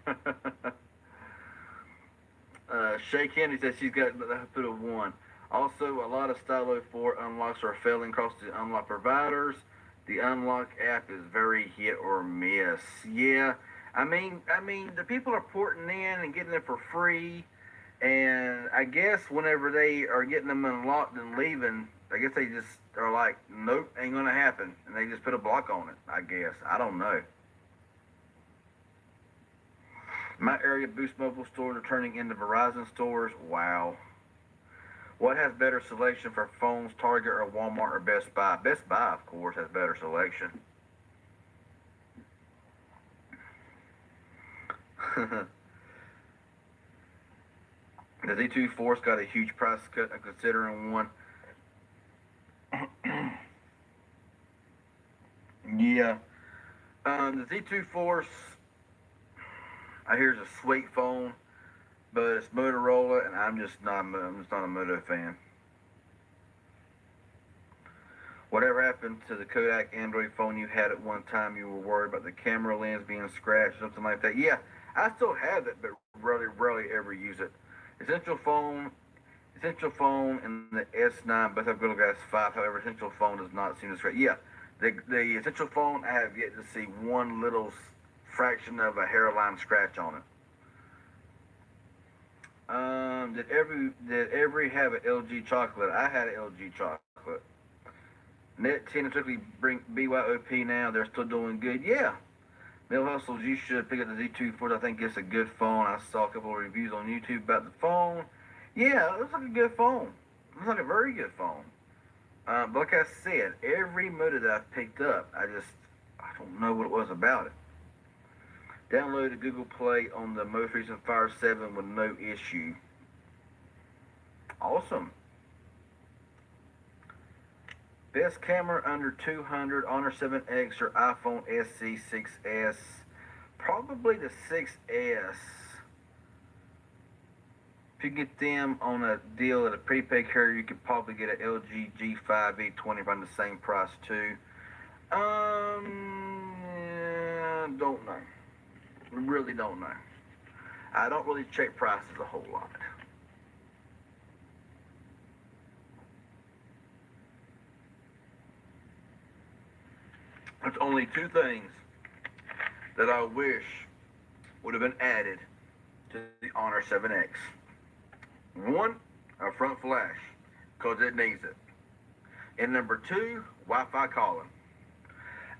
Shay Candy says she's got a put of one. Also, a lot of Stylo 4 unlocks are failing across the unlock providers. The unlock app is very hit or miss. Yeah, I mean, the people are porting in and getting it for free, and I guess whenever they are getting them unlocked and leaving, I guess they just are like, nope, ain't gonna happen, and they just put a block on it. I guess I don't know. My area Boost Mobile stores are turning into Verizon stores. Wow. What has better selection for phones, Target or Walmart or Best Buy? Best Buy, of course, has better selection. The Z2 Force got a huge price cut. I'm considering one. Yeah. The Z2 Force, I hear is a sweet phone, but it's Motorola, and I'm just not a Moto fan. Whatever happened to the Kodak Android phone you had at one time? You were worried about the camera lens being scratched, something like that. Yeah, I still have it, but rarely ever use it. Essential phone, and the S9 both have Google Glass 5. However, Essential phone does not seem to scratch. Yeah, the Essential phone, I have yet to see one little fraction of a hairline scratch on it. Did every have an LG chocolate? I had an LG chocolate. Net 10 particularly bring BYOP now. They're still doing good. Yeah. Mill Hustles, you should pick up the Z2 Force. I think it's a good phone. I saw a couple of reviews on YouTube about the phone. Yeah, it looks like a good phone. It looks like a very good phone. But like I said, every Moto that I've picked up, I don't know what it was about it. Downloaded Google Play on the most recent Fire 7 with no issue. Awesome. Best camera under 200, Honor 7X or iPhone SE 6S. Probably the 6S. If you get them on a deal at a prepaid carrier, you could probably get an LG G5 E20 around the same price too. Don't know. Really don't know. I don't really check prices a whole lot. There's only two things that I wish would have been added to the Honor 7X. One, a front flash, because it needs it. And number two, Wi-Fi calling.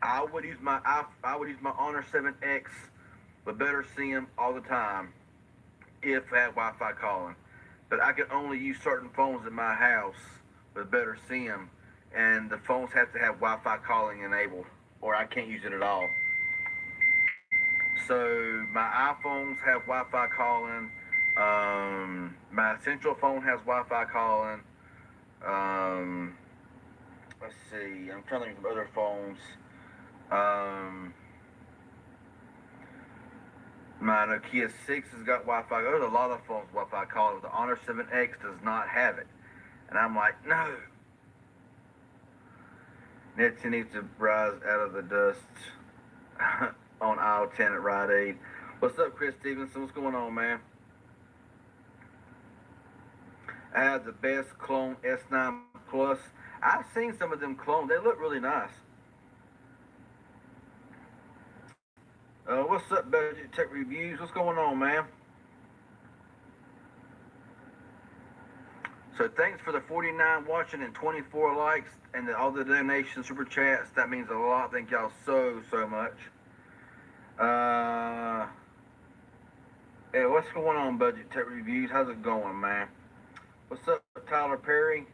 I would use my Honor 7X with better SIM all the time if I had Wi-Fi calling. But I can only use certain phones in my house with better SIM, and the phones have to have Wi-Fi calling enabled, or I can't use it at all. So my iPhones have Wi-Fi calling. My Essential phone has Wi-Fi calling. Um, let's see. I'm trying to think of other phones. Um, my Nokia 6 has got Wi-Fi. There's a lot of phones with Wi-Fi calling. The Honor 7X does not have it. And I'm like, no. Netson needs to rise out of the dust on aisle 10 at Rite Aid. What's up, Chris Stevenson? What's going on, man? I have the best clone S9 Plus. I've seen some of them clones. They look really nice. What's up, Budget Tech Reviews? What's going on, man? So thanks for the 49 watching and 24 likes and all the donations, super chats. That means a lot. Thank y'all so much. Yeah, what's going on, Budget Tech Reviews? How's it going, man? What's up, Tyler Perry?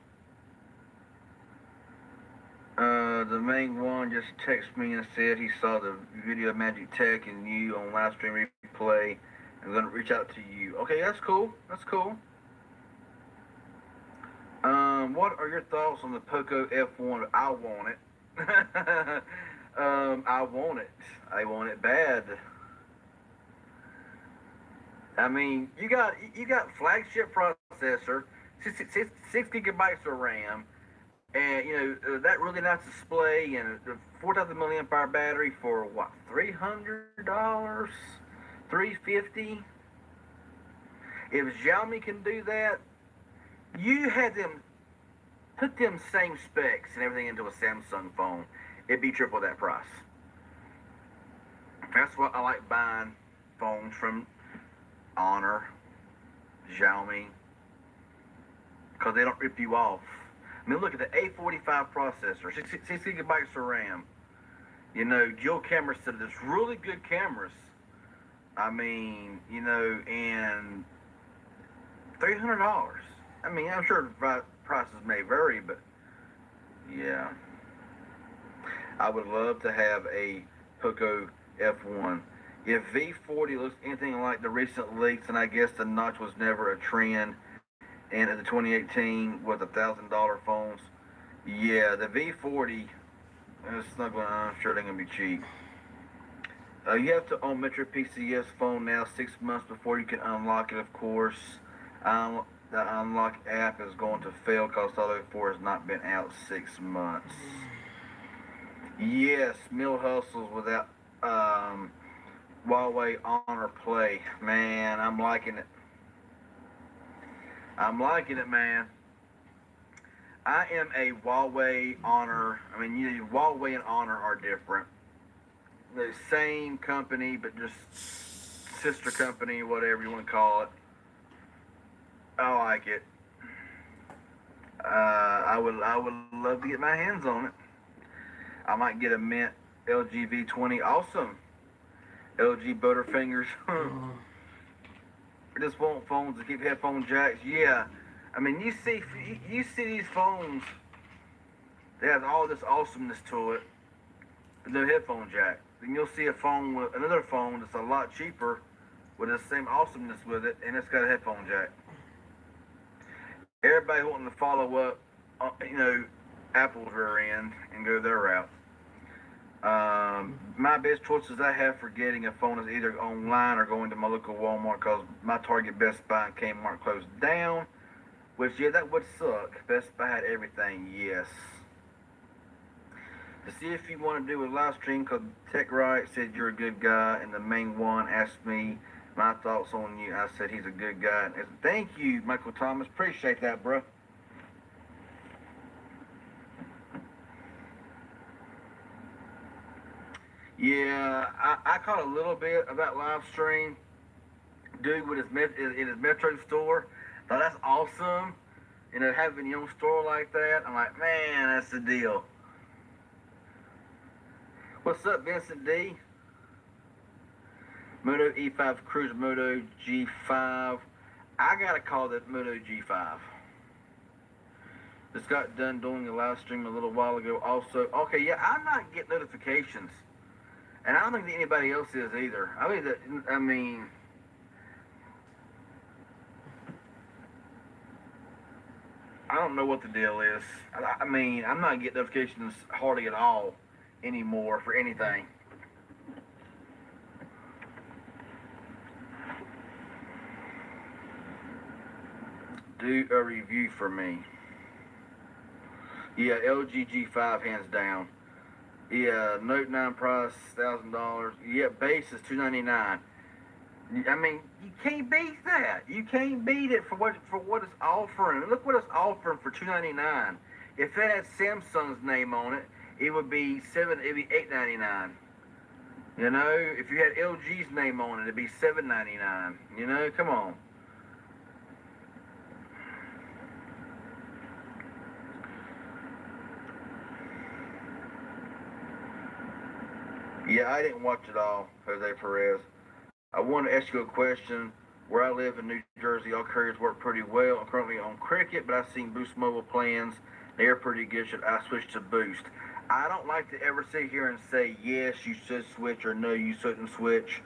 The main one just texted me and said he saw the video of Magic Tech and you on live stream replay. I'm gonna reach out to you. Okay, that's cool. That's cool. What are your thoughts on the Poco F1? I want it. I want it. I want it bad. I mean, you got flagship processor, 6 gigabytes of RAM, and that really nice display and a 4,000 milliamp hour battery for what, $300, $350. If Xiaomi can do that, you had them put them same specs and everything into a Samsung phone, it'd be triple that price. That's why I like buying phones from Honor, Xiaomi, because they don't rip you off. I mean, look at the A45 processor, 6 gigabytes of RAM. Dual camera set. There's really good cameras. I mean, and $300. I mean, I'm sure prices may vary, but yeah. I would love to have a Poco F1. If V40 looks anything like the recent leaks, and I guess the notch was never a trend, and in the 2018 with $1,000 phones, yeah, the V40, it's not going. I'm sure they're gonna be cheap. You have to own Metro PCS phone now 6 months before you can unlock it. Of course, the unlock app is going to fail because Auto4 has not been out 6 months. Yes, Mill Hustles without Huawei Honor Play. Man, I'm liking it. I'm liking it, man. I am a Huawei Honor. I mean, Huawei and Honor are different. The same company, but just sister company, whatever you want to call it. I like it. I would love to get my hands on it. I might get a mint LG V20. Awesome. LG Butterfingers. I just want phones to keep headphone jacks. Yeah. I mean, you see these phones. They have all this awesomeness to it, but no headphone jack. Then you'll see a phone with another phone that's a lot cheaper, with the same awesomeness with it, and it's got a headphone jack. Everybody wanting to follow up, Apple's rear end and go their route. My best choices I have for getting a phone is either online or going to my local Walmart, because my Target, Best Buy, and Kmart closed down. Which, yeah, that would suck. Best Buy had everything, yes. To see if you want to do a live stream, because TechRight said you're a good guy, and the main one asked me my thoughts on you. I said he's a good guy. And thank you, Michael Thomas. Appreciate that, bro. Yeah, I caught a little bit about live stream. Dude with in his Metro store. Thought that's awesome. Having your own store like that. I'm like, man, that's the deal. What's up, Vincent D? Moto E5 Cruise Moto G5. I gotta call that Moto G5. Just got done doing a live stream a little while ago. Also, okay, yeah, I'm not getting notifications. And I don't think that anybody else is either. I mean, I don't know what the deal is. I mean, I'm not getting notifications hardly at all anymore for anything. Do a review for me. Yeah, LG G5 hands down. Yeah, Note 9 price $1,000. Yeah, base is $299. I mean, you can't beat that. You can't beat it for what it's offering. Look what it's offering for $299. If it had Samsung's name on it, it would be $899. You know, if you had LG's name on it, it'd be $799. You know, come on. Yeah, I didn't watch it all, Jose Perez. I want to ask you a question. Where I live in New Jersey, all carriers work pretty well. I'm currently on Cricket, but I've seen Boost Mobile plans. They're pretty good. Should I switch to Boost? I don't like to ever sit here and say, yes, you should switch, or no, you shouldn't switch.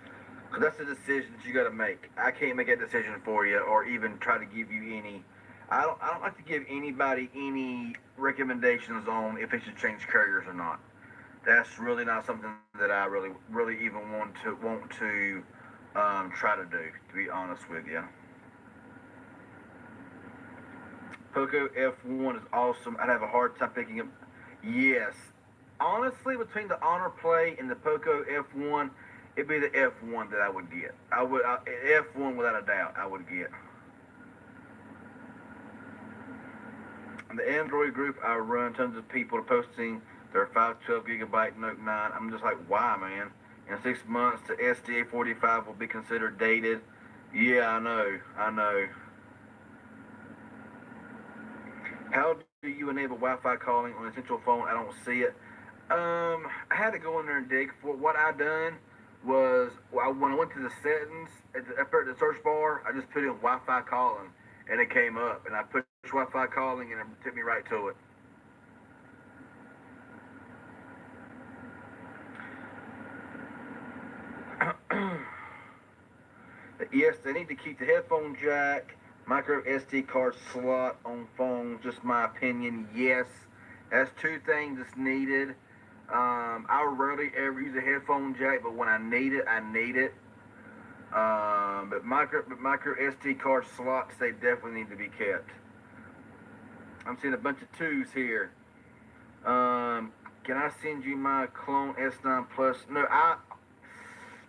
Because that's a decision that you got to make. I can't make that decision for you or even try to give you any. I don't like to give anybody any recommendations on if they should change carriers or not. That's really not something that I really even want to try to do. To be honest with you, Poco F1 is awesome. I'd have a hard time picking up. Yes, honestly, between the Honor Play and the Poco F1, it'd be the F1 that I would get. F1 without a doubt. I would get. In the Android group I run, tons of people are posting their 512 gigabyte Note 9. I'm just like, why, man? In 6 months, the SDA45 will be considered dated. Yeah, I know. How do you enable Wi-Fi calling on a central phone? I don't see it. I had to go in there and dig. For what I done was, when I went to the settings, up at the search bar, I just put in Wi-Fi calling, and it came up. And I pushed Wi-Fi calling, and it took me right to it. Yes, they need to keep the headphone jack, micro SD card slot on phones. Just my opinion. Yes, that's two things that's needed. I rarely ever use a headphone jack, but when I need it, I need it. But micro SD card slots, they definitely need to be kept. I'm seeing a bunch of twos here. Can I send you my clone S9 Plus? No,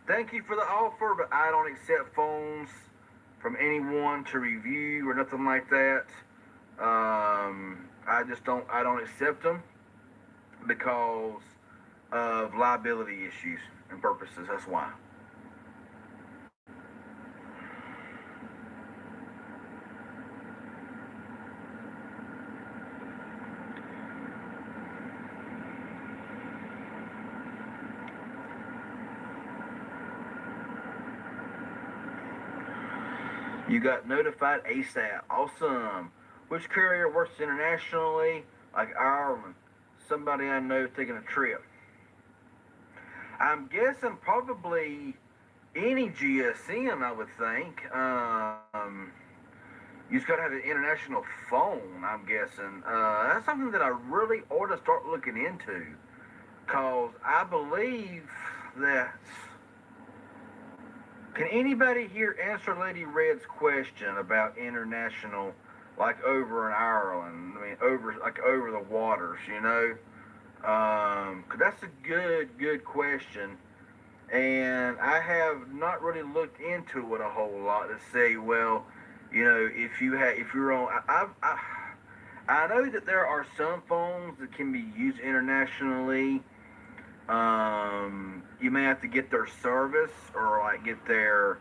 thank you for the offer, but I don't accept phones from anyone to review or nothing like that. I don't accept them because of liability issues and purposes. That's why. You got notified ASAP. Awesome. Which carrier works internationally? Like Ireland. Somebody I know taking a trip. I'm guessing probably any GSM, I would think. You just gotta have an international phone, I'm guessing. That's something that I really ought to start looking into. Because I believe that. Can anybody here answer Lady Red's question about international, like over in Ireland? I mean, over the waters, you know? 'Cause that's a good question, and I have not really looked into it a whole lot to say, well, you know, if you're on, I know that there are some phones that can be used internationally. You may have to get their service or like get their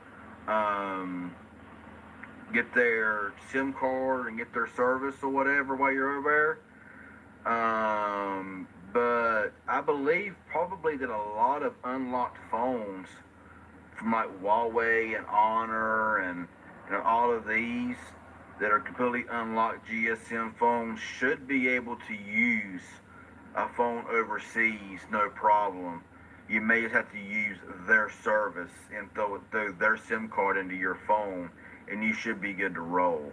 SIM card and get their service or whatever while you're over there. But I believe probably that a lot of unlocked phones from like Huawei and Honor and all of these that are completely unlocked GSM phones should be able to use a phone overseas, no problem. you may just have to use their service and throw their SIM card into your phone, and you should be good to roll.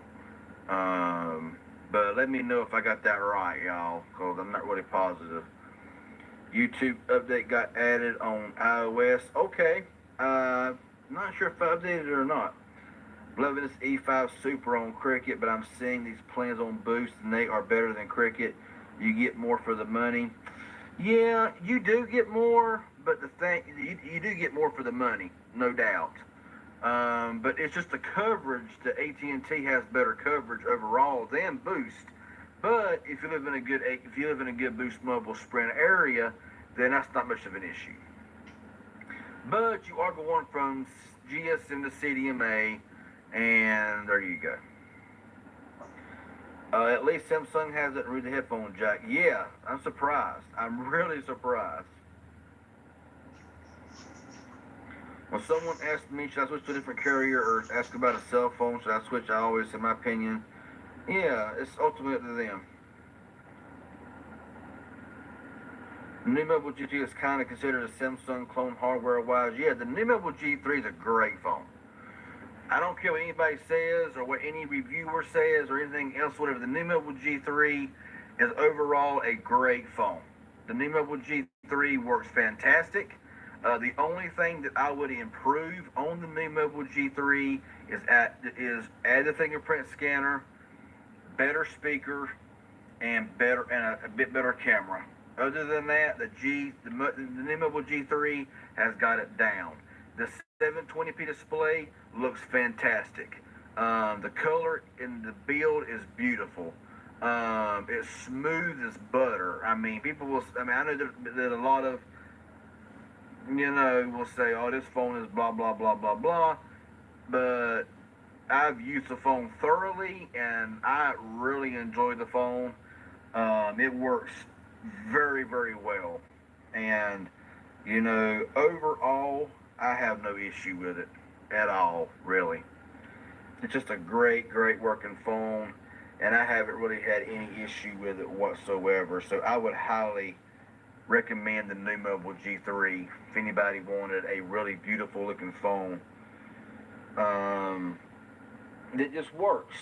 But let me know if I got that right, y'all, because I'm not really positive. YouTube update got added on iOS. Okay. Not sure if I updated it or not. Loving this E5 Super on Cricket, but I'm seeing these plans on Boost, and they are better than Cricket. You get more for the money. Yeah, you do get more, but the thing, you do get more for the money, no doubt. But it's just the coverage. The AT&T has better coverage overall than Boost. But if you live in a good Boost Mobile Sprint area, then that's not much of an issue. But you are going from GSM to CDMA, and there you go. At least Samsung has it with the headphone jack. Yeah, I'm surprised. I'm really surprised. When someone asks me, should I switch to a different carrier or ask about a cell phone, should I switch? I always, in my opinion, yeah, it's ultimately to them. The new Mobile G3 is kind of considered a Samsung clone hardware-wise. Yeah, the new Mobile G3 is a great phone. I don't care what anybody says or what any reviewer says or anything else, whatever. The new Mobile G3 is overall a great phone. The new Mobile G3 works fantastic. The only thing that I would improve on the new Mobile G3 is add the fingerprint scanner, better speaker, and a bit better camera. Other than that, the new Mobile G3 has got it down. The 720p display looks fantastic. The color in the build is beautiful. It's smooth as butter. I mean, I know that a lot of, will say, oh, this phone is blah, blah, blah, blah, blah. But I've used the phone thoroughly, and I really enjoy the phone. It works very, very well. And, overall, I have no issue with it at all, really. It's just a great, great working phone, and I haven't really had any issue with it whatsoever. So I would highly recommend the new Mobile G3 if anybody wanted a really beautiful looking phone. It just works,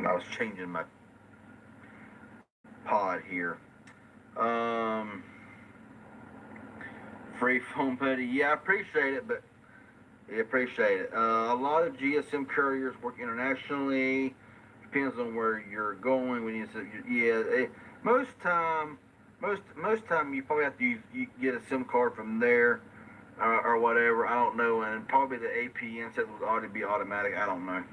I was changing my pod here. Free phone buddy. Yeah, I appreciate it, but a lot of GSM couriers work internationally. Depends on where you're going. When you say, most time you probably have to you get a SIM card from there or whatever. I don't know, and probably the APN set would ought to be automatic. I don't know.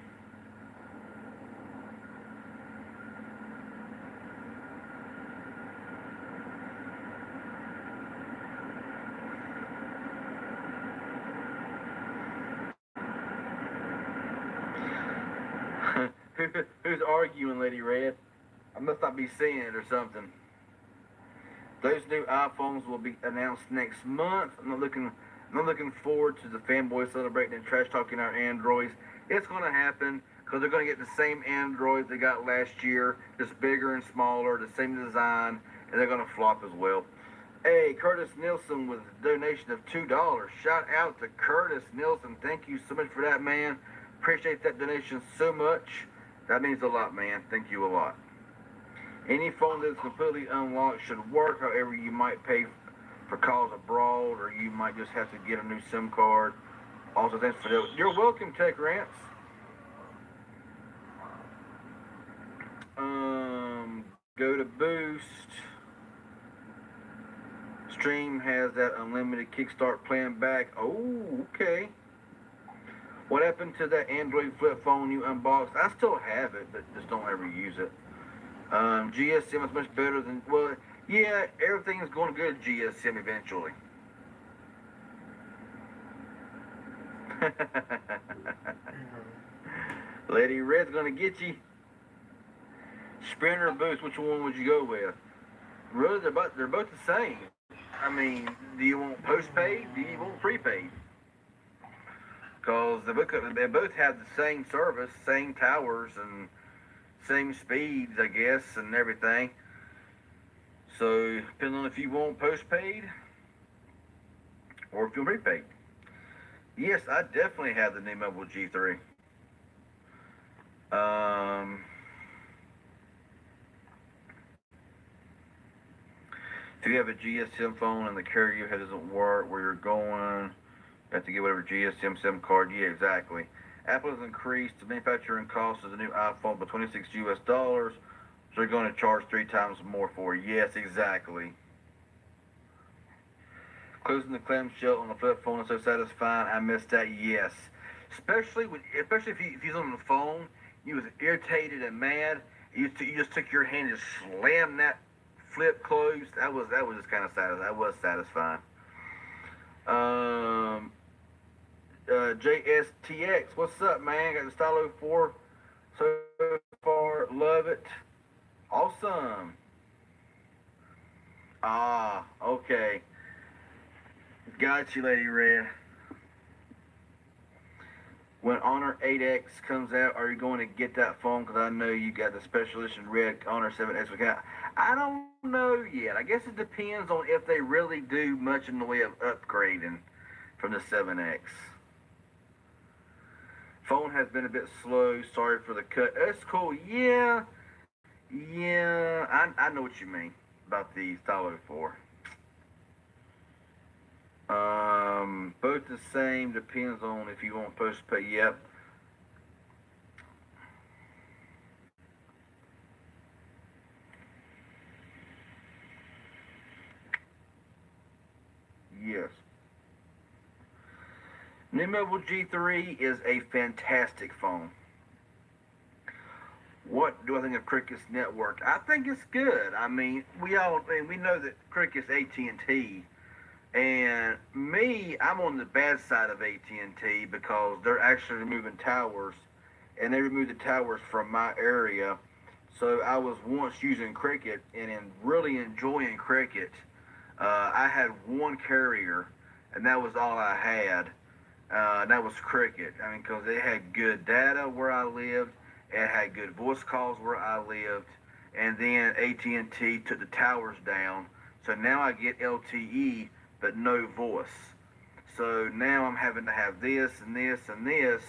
Who's arguing, Lady Red? I must not be seeing it or something. Those new iPhones will be announced next month. I'm not looking forward to the fanboys celebrating and trash talking our Androids. It's going to happen because they're going to get the same Androids they got last year, just bigger and smaller, the same design, and they're going to flop as well. Hey, Curtis Nielsen with a donation of $2. Shout out to Curtis Nielsen. Thank you so much for that, man. Appreciate that donation so much. That means a lot, man. Thank you a lot. Any phone that's completely unlocked should work. However, you might pay for calls abroad, or you might just have to get a new SIM card. Also, thanks for that. You're welcome, Tech Rants. Go to Boost. Stream has that unlimited Kickstart plan back. Oh, okay. What happened to that Android flip phone you unboxed? I still have it, but just don't ever use it. GSM is much better than, well, yeah, everything is going to go to GSM eventually. Lady Red's going to get you. Sprint or Boost, which one would you go with? Really, they're both the same. I mean, do you want postpaid? Do you want prepaid? Because they both have the same service, same towers, and same speeds, I guess, and everything. So, depending on if you want postpaid or if you want prepaid. Yes, I definitely have the new Mobile G3. If you have a GSM phone and the carrier doesn't work where you're going, you have to get whatever GSM SIM card. Yeah, exactly. Apple has increased the manufacturing cost of the new iPhone by $26 US, so they're going to charge 3 times more for it. Yes, exactly. Closing the clamshell on the flip phone is so satisfying. I missed that. Yes, especially if you're on the phone, you was irritated and mad. You just took your hand and slammed that flip closed. That was just kind of satisfying. That was satisfying. JSTX, what's up, man? Got the Stylo 4 so far. Love it. Awesome. Ah, okay. Got you, Lady Red. When Honor 8X comes out, are you going to get that phone? Because I know you got the special edition Red Honor 7X. I don't know yet. I guess it depends on if they really do much in the way of upgrading from the 7X. Phone has been a bit slow. Sorry for the cut. That's cool. Yeah. I know what you mean about the Stylo 4. Both the same. Depends on if you want postpaid. Yep. Yes. New Mobile G3 is a fantastic phone. What do I think of Cricket's network? I think it's good. I mean, we know that Cricket's AT&T. And me, I'm on the bad side of AT&T because they're actually removing towers, and they removed the towers from my area. So I was once using Cricket and really enjoying Cricket. I had one carrier, and that was all I had. And that was Cricket. I mean, because it had good data where I lived, it had good voice calls where I lived, and then AT&T took the towers down. So now I get LTE but no voice. So now I'm having to have this and this and this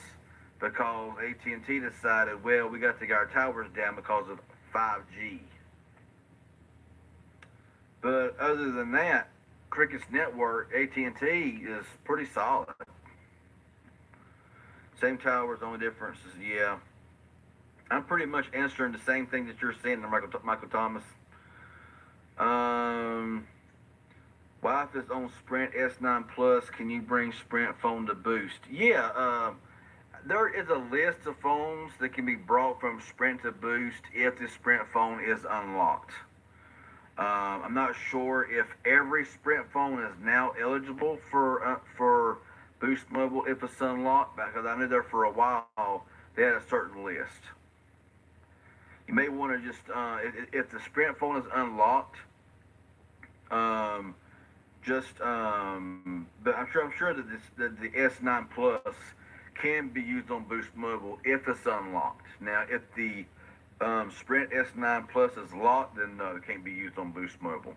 because AT&T decided, well, we got to get our towers down because of 5G. But other than that, Cricket's network, AT&T, is pretty solid. Same towers, only difference is, yeah. I'm pretty much answering the same thing that you're saying, Michael Thomas. Wife is on Sprint S9 Plus. Can you bring Sprint phone to Boost? Yeah, there is a list of phones that can be brought from Sprint to Boost if the Sprint phone is unlocked. I'm not sure if every Sprint phone is now eligible for Boost Mobile if it's unlocked, because I knew there for a while they had a certain list. You may want to just if the Sprint phone is unlocked. But I'm sure that the S9 Plus can be used on Boost Mobile if it's unlocked. Now, if the Sprint S9 Plus is locked, then no, it can't be used on Boost Mobile.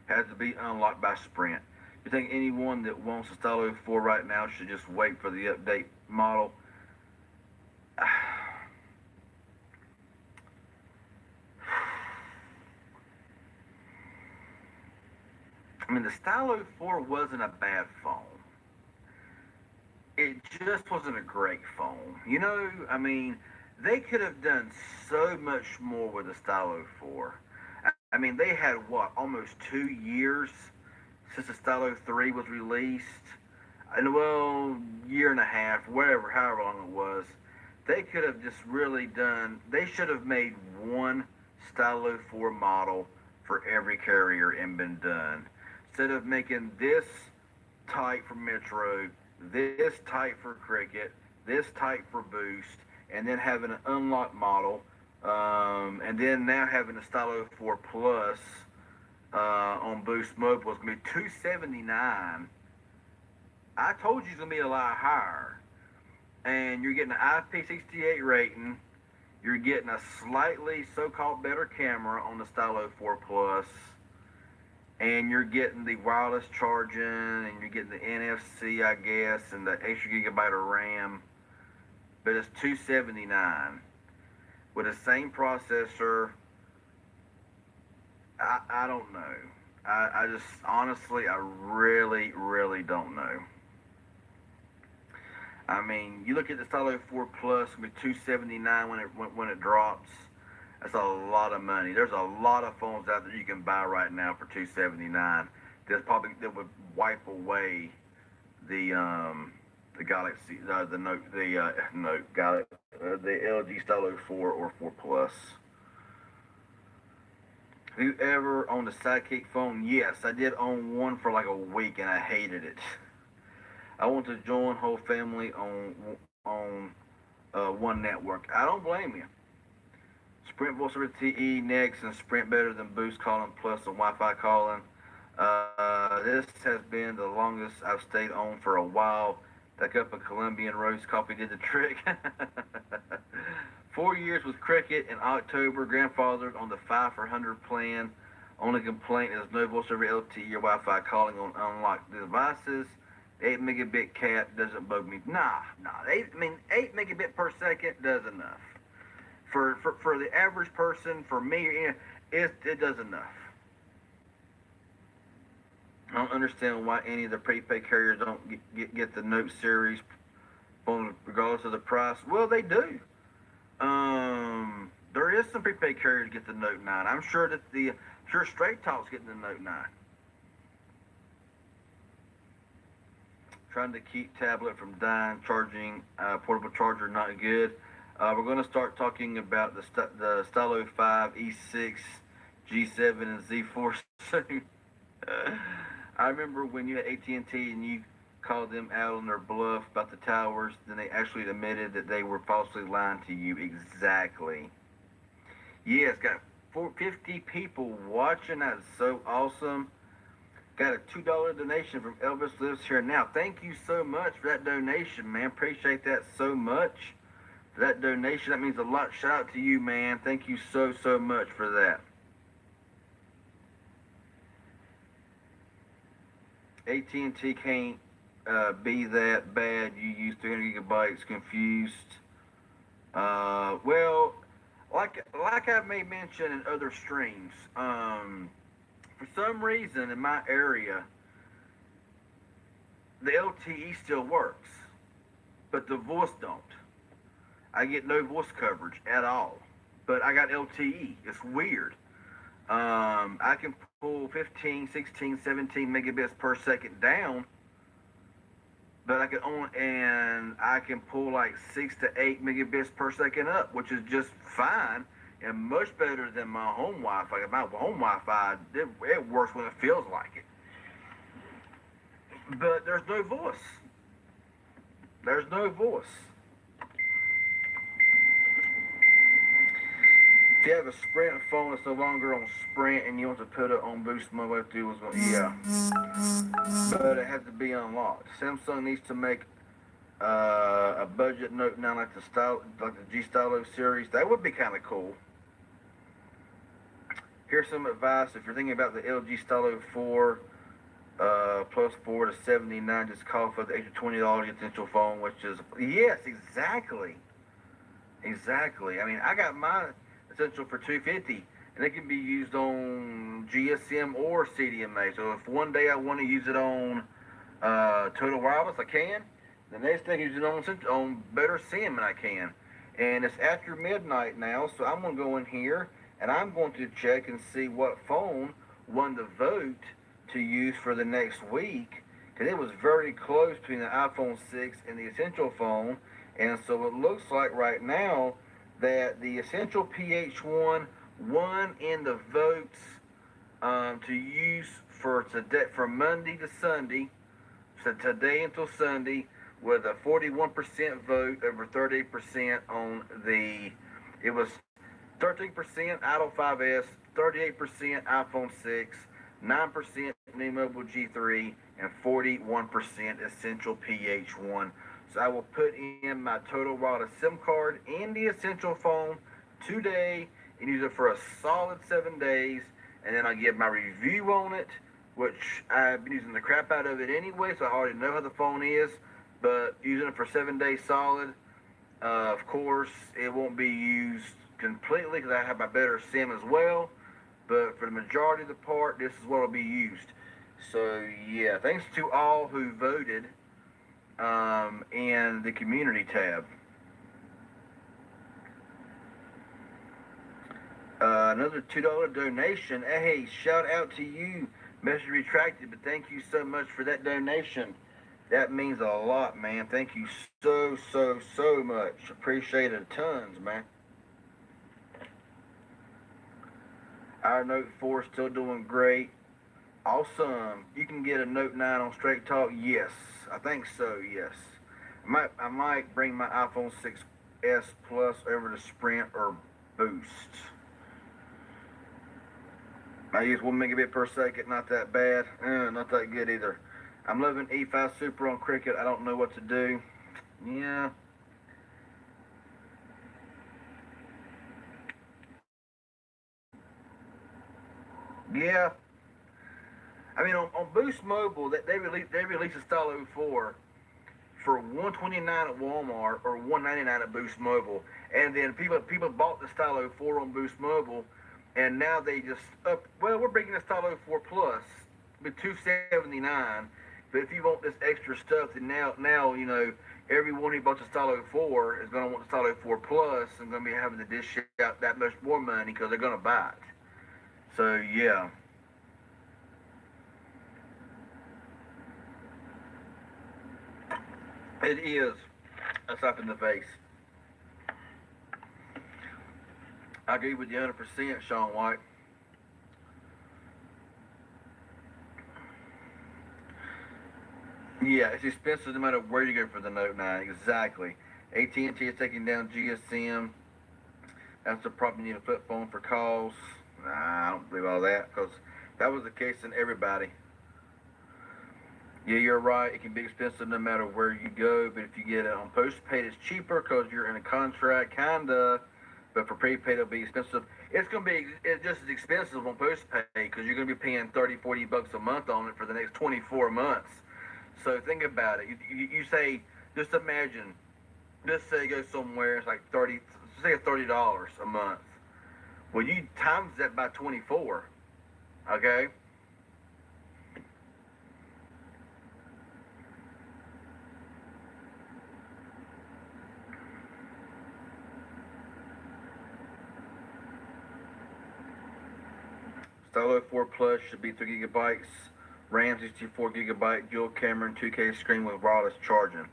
Has to be unlocked by Sprint. You think anyone that wants a Stylo 4 right now should just wait for the update model? I mean, the Stylo 4 wasn't a bad phone. It just wasn't a great phone. You know, I mean, they could have done so much more with the Stylo 4. I mean, they had, almost 2 years since the Stylo 3 was released? And, well, year and a half, however long it was. They could have just really they should have made one Stylo 4 model for every carrier and been done. Instead of making this type for Metro, this type for Cricket, this type for Boost, and then having an unlocked model And then now having the Stylo 4 Plus on Boost Mobile is going to be $279. I told you it's going to be a lot higher. And you're getting an IP68 rating. You're getting a slightly so-called better camera on the Stylo 4 Plus. And you're getting the wireless charging, and you're getting the NFC, I guess, and the extra gigabyte of RAM. But it's $279 with the same processor. I don't know. I just honestly, I really don't know. I mean, you look at the Stylo 4 Plus with $279 when it drops. That's a lot of money. There's a lot of phones out there you can buy right now for $279. That would wipe away the Galaxy, the Note, the LG Stylo 4 or 4 Plus. Whoever owned a Sidekick phone? Yes, I did own one for like a week and I hated it. I want to join whole family on one network. I don't blame you. Sprint Voice over TE next, and Sprint better than Boost calling plus and Wi-Fi calling. This has been the longest I've stayed on for a while. That cup of Colombian roast coffee did the trick. 4 years with Cricket in October. Grandfathered on the 5 for 100 plan. Only complaint is no voice over LTE or Wi-Fi calling on unlocked devices. 8 megabit cap doesn't bug me. Nah. 8 megabit per second does enough. For the average person, for me, it does enough. I don't understand why any of the prepaid carriers don't get the Note series phone regardless of the price. Well, they do. There is some prepaid carriers get the Note 9. I'm sure that Straight Talk's getting the Note 9. Trying to keep tablet from dying. Charging portable charger not good. We're going to start talking about the Stylo 5, E6, G7, and Z4 soon. I remember when you had AT&T and you called them out on their bluff about the towers, then they actually admitted that they were falsely lying to you. Exactly. Yes, got 50 people watching. That's so awesome. Got a $2 donation from Elvis Lives Here Now. Thank you so much for that donation, man. Appreciate that so much. For that donation, that means a lot. Shout out to you, man. Thank you so much for that. AT&T can't be that bad. You use 300 gigabytes. Confused. Well, like I may mention in other streams, for some reason in my area, the LTE still works, but the voice don't. I get no voice coverage at all, but I got LTE. It's weird. I can pull 15, 16, 17 megabits per second down, but I can pull like 6 to 8 megabits per second up, which is just fine and much better than my home Wi-Fi. My home Wi-Fi, it works when it feels like it. But there's no voice. There's no voice. If you have a Sprint phone that's no longer on Sprint and you want to put it on Boost Mobile, yeah. But it has to be unlocked. Samsung needs to make a budget Note 9 like the G Stylo series. That would be kind of cool. Here's some advice if you're thinking about the LG Stylo 4 plus 4 to 79. Just call for the extra $20 essential phone, which is yes, exactly. I mean, I got my essential for $250, and it can be used on GSM or CDMA. So if one day I want to use it on Total Wireless, I can. The next day I use it on Better SIM, and I can. And it's after midnight now, so I'm going to go in here and I'm going to check and see what phone won the vote to use for the next week, because it was very close between the iPhone 6 and the Essential phone. And so it looks like right now that the Essential PH1 won in the votes to use for today, from Monday to Sunday, so today until Sunday, with a 41% vote over 30% on the. It was 13% Idle 5S, 38% iPhone 6, 9% New Mobile G3, and 41% Essential PH1. So I will put in my Total Wireless SIM card and the Essential phone today and use it for a solid 7 days, and then I'll give my review on it, which I've been using the crap out of it anyway, so I already know how the phone is, but using it for 7 days solid, of course, it won't be used completely because I have my better SIM as well, but for the majority of the part, this is what will be used. So yeah, thanks to all who voted in the community tab. Another $2 donation. Hey, shout out to you. Message retracted, but thank you so much for that donation. That means a lot, man. Thank you so much. Appreciate it tons, man. Our Note 4 is still doing great. Awesome. You can get a Note 9 on Straight Talk? Yes. I think so, yes. I might bring my iPhone 6s Plus over to Sprint or Boost. I use 1 megabit per second, not that bad. Not that good either. I'm loving E5 Super on Cricket. I don't know what to do. Yeah. Yeah. I mean, on Boost Mobile, they released a Stylo 4 for $129 at Walmart or $199 at Boost Mobile, and then people bought the Stylo 4 on Boost Mobile, and now they just up. Well, we're bringing the Stylo 4 Plus with $279, but if you want this extra stuff, then now you know everyone who bought the Stylo 4 is going to want the Stylo 4 Plus and going to be having to dish out that much more money because they're going to buy it. So yeah. It is a slap in the face. I agree with you 100%, Sean White. Yeah, it's expensive no matter where you go for the Note 9. Exactly. AT&T is taking down GSM. That's the problem. You need a flip phone for calls. Nah, I don't believe all that because that was the case in everybody. Yeah, you're right. It can be expensive no matter where you go, but if you get it on postpaid, it's cheaper because you're in a contract, kinda. But for prepaid, it'll be expensive. It's gonna be just as expensive on postpaid because you're gonna be paying $30-40 a month on it for the next 24 months. So think about it. You say, just imagine, just say go somewhere, it's like say $30 a month. Well, you times that by 24, okay? Stylo 4 Plus should be 3 gigabytes, RAM 64 gigabyte, dual camera, and 2K screen with wireless charging.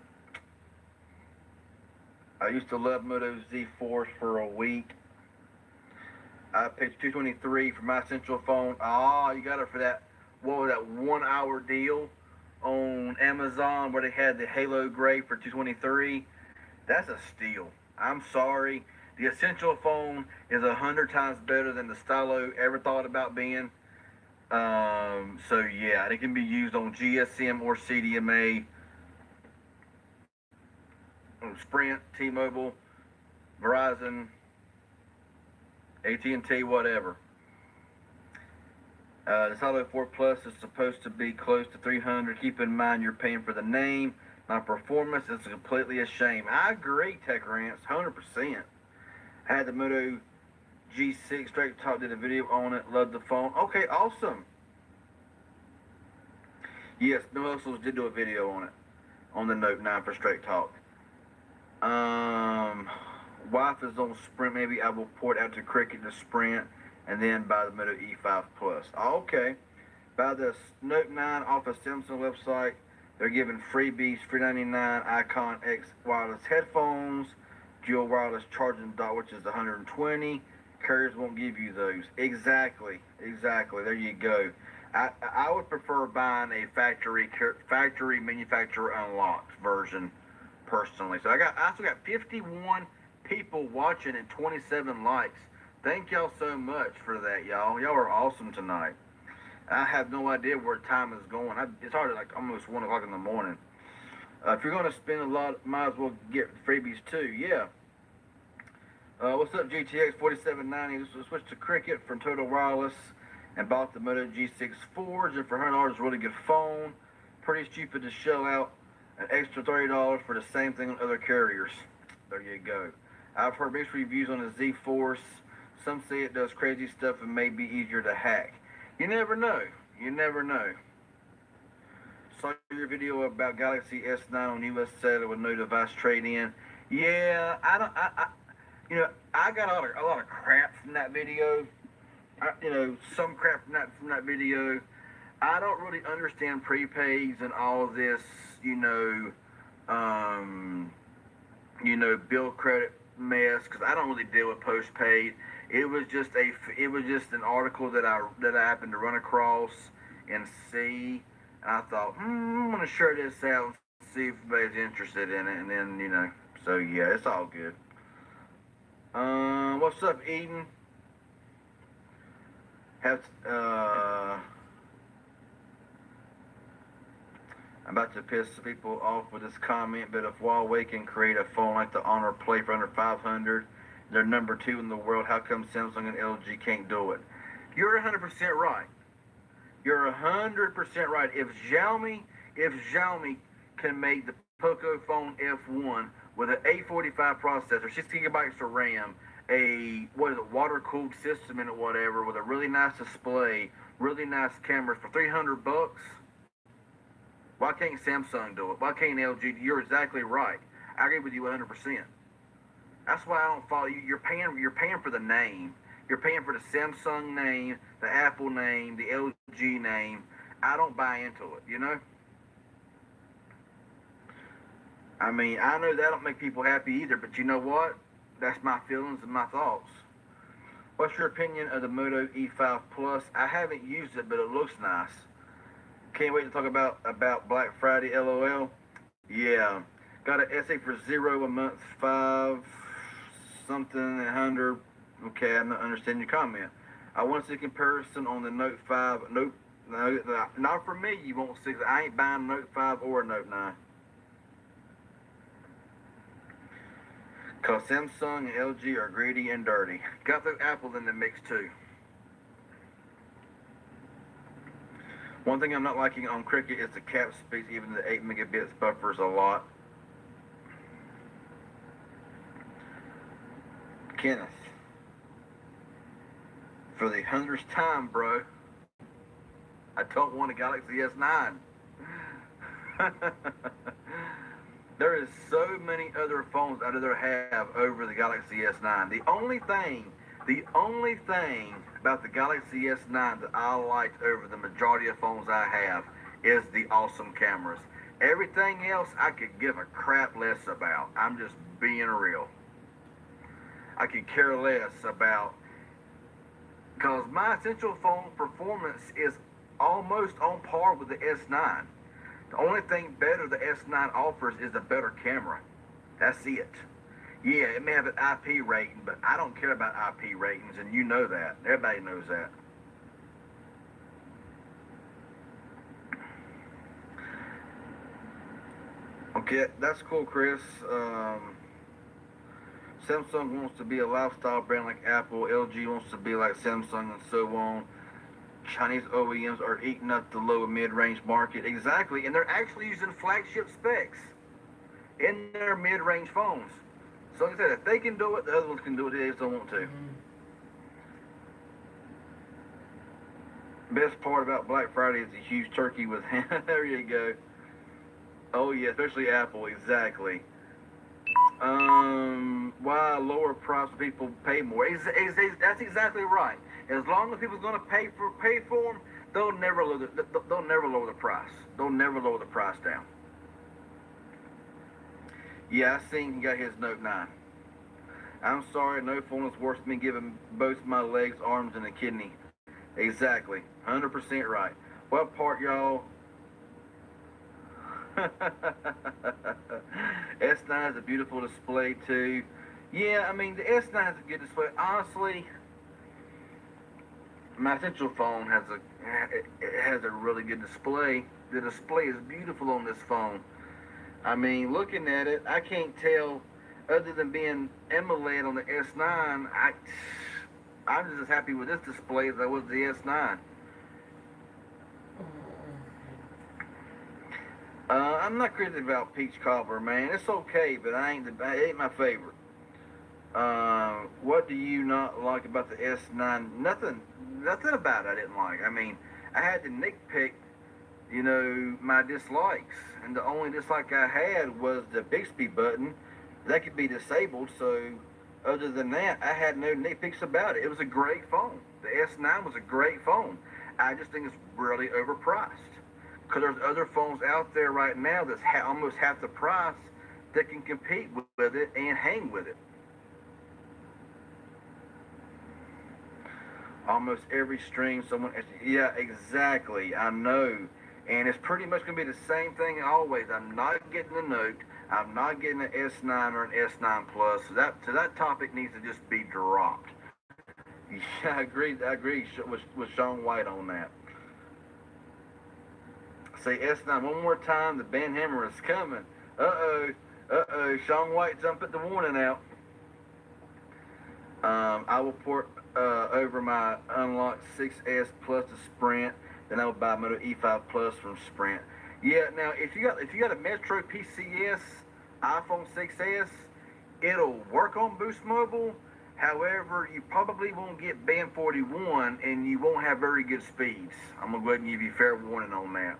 I used to love Moto Z4s for a week. I paid $223 for my Essential phone. You got it for that, what was that, 1 hour deal on Amazon where they had the Halo Gray for $223. That's a steal. I'm sorry. The Essential phone is 100 times better than the Stylo ever thought about being. So yeah, it can be used on GSM or CDMA, Sprint, T-Mobile, Verizon, AT&T, whatever. The Stylo 4 Plus is supposed to be close to $300. Keep in mind you're paying for the name, not performance. It's completely a shame. I agree, Tech Rants, 100%. I had the Moto G6 Straight Talk, did a video on it, loved the phone. Okay, awesome. Yes, No Hustles did do a video on it, on the Note 9 for Straight Talk. Wife is on Sprint. Maybe I will port out to Cricket to Sprint and then buy the Moto E5 Plus. Okay. Buy the Note 9 off of Samsung website. They're giving freebies, $399 Icon X wireless headphones, dual wireless charging dock, which is $120. Carriers won't give you those. Exactly. There you go. I would prefer buying a factory manufacturer unlocked version personally. So I still got 51 people watching and 27 likes. Thank y'all so much for that, y'all. Y'all are awesome tonight. I have no idea where time is going. It's already like almost 1 o'clock in the morning. If you're going to spend a lot, might as well get freebies too. Yeah. What's up, GTX 4790? Switch to Cricket from Total Wireless and bought the Moto G6 Forge. And for $100, a really good phone. Pretty stupid to shell out an extra $30 for the same thing on other carriers. There you go. I've heard mixed reviews on the Z Force. Some say it does crazy stuff and may be easier to hack. You never know. You never know. Saw your video about Galaxy S9 on US seller with no device trade-in. Yeah, I got a lot of crap from that video. Some crap from that video. I don't really understand prepaids and all this, bill credit mess because I don't really deal with postpaid. It was just an article that I happened to run across and see. And I thought, I'm gonna share this out and see if anybody's interested in it. And then so yeah, it's all good. What's up, Eden? I'm about to piss people off with this comment, but if Huawei can create a phone like the Honor Play for under 500, they're number 2 in the world. How come Samsung and LG can't do it? You're 100% right. You're 100% right. If Xiaomi can make the Poco Phone F1 with an A45 processor, 6 gigabytes of RAM, a water-cooled system in it, whatever, with a really nice display, really nice cameras for $300, why can't Samsung do it? Why can't LG? You're exactly right. I agree with you 100%. That's why I don't follow you. You're paying for the name. You're paying for the Samsung name, the Apple name, the LG name. I don't buy into it, I mean, I know that don't make people happy either, but you know what? That's my feelings and my thoughts. What's your opinion of the Moto E5 Plus? I haven't used it, but it looks nice. Can't wait to talk about Black Friday, LOL. Yeah. Got an essay for 0 a month, 5 something, 100. Okay, I'm not understanding your comment. I want to see a comparison on the Note 5. Nope. No, not for me. You won't see. I ain't buying a Note 5 or a Note 9. Because Samsung and LG are greedy and dirty. Got the Apple in the mix too. One thing I'm not liking on Cricket is the cap speeds. Even the 8 megabits buffers a lot. Kenneth, for the 100th time, bro, I don't want a Galaxy S9. There is so many other phones I'd rather have over the Galaxy S9. The only thing about the Galaxy S9 that I liked over the majority of phones I have is the awesome cameras. Everything else I could give a crap less about. I'm just being real. I could care less about, because my essential phone performance is almost on par with the S9. The only thing better the S9 offers is a better camera. That's it. Yeah, it may have an IP rating, but I don't care about IP ratings, and you know that. Everybody knows that. Okay, that's cool, Chris. Samsung wants to be a lifestyle brand like Apple. LG wants to be like Samsung and so on. Chinese OEMs are eating up the low and mid-range market. Exactly, and they're actually using flagship specs in their mid-range phones. So like I said, if they can do it, the other ones can do it. They just don't want to. Best part about Black Friday is the huge turkey with there you go. Oh yeah, especially Apple, exactly. Why lower price people pay more? That's exactly right. As long as people's gonna pay for them, they'll never lower the price. They'll never lower the price down. Yeah, I seen he got his Note 9. I'm sorry, no phone is worth me giving both my legs, arms, and a kidney. Exactly, 100% right. What part, y'all? S9 is a beautiful display too. Yeah, I mean the S9 is a good display. Honestly, my Essential phone has a really good display. The display is beautiful on this phone. I mean, looking at it, I can't tell, other than being AMOLED on the S9. I'm just as happy with this display as I was the S9. I'm not crazy about peach cobbler, man. It's okay, but it ain't my favorite. What do you not like about the S9? Nothing about it I didn't like. I mean, I had to nitpick, my dislikes, and the only dislike I had was the Bixby button. That could be disabled, so other than that, I had no nitpicks about it. It was a great phone. The S9 was a great phone. I just think it's really overpriced. Because there's other phones out there right now that's almost half the price that can compete with it and hang with it. Almost every stream, someone, yeah, exactly. I know, and it's pretty much gonna be the same thing always. I'm not getting a Note. I'm not getting an S9 or an S9 Plus. So that topic needs to just be dropped. Yeah, I agree with Sean White on that. Say S9 one more time. The band hammer is coming. Sean White jumped the warning out. I will port over my unlocked 6S Plus to Sprint. Then I will buy Moto E5 Plus from Sprint. Yeah, now if you got a Metro PCS iPhone 6S, it'll work on Boost Mobile. However, you probably won't get Band 41, and you won't have very good speeds. I'm gonna go ahead and give you fair warning on that.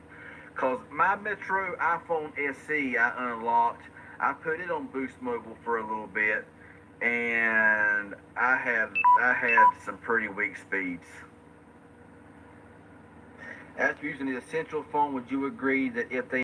Cause my Metro iPhone SE I unlocked. I put it on Boost Mobile for a little bit, and I had some pretty weak speeds. After using the Essential phone, would you agree that if they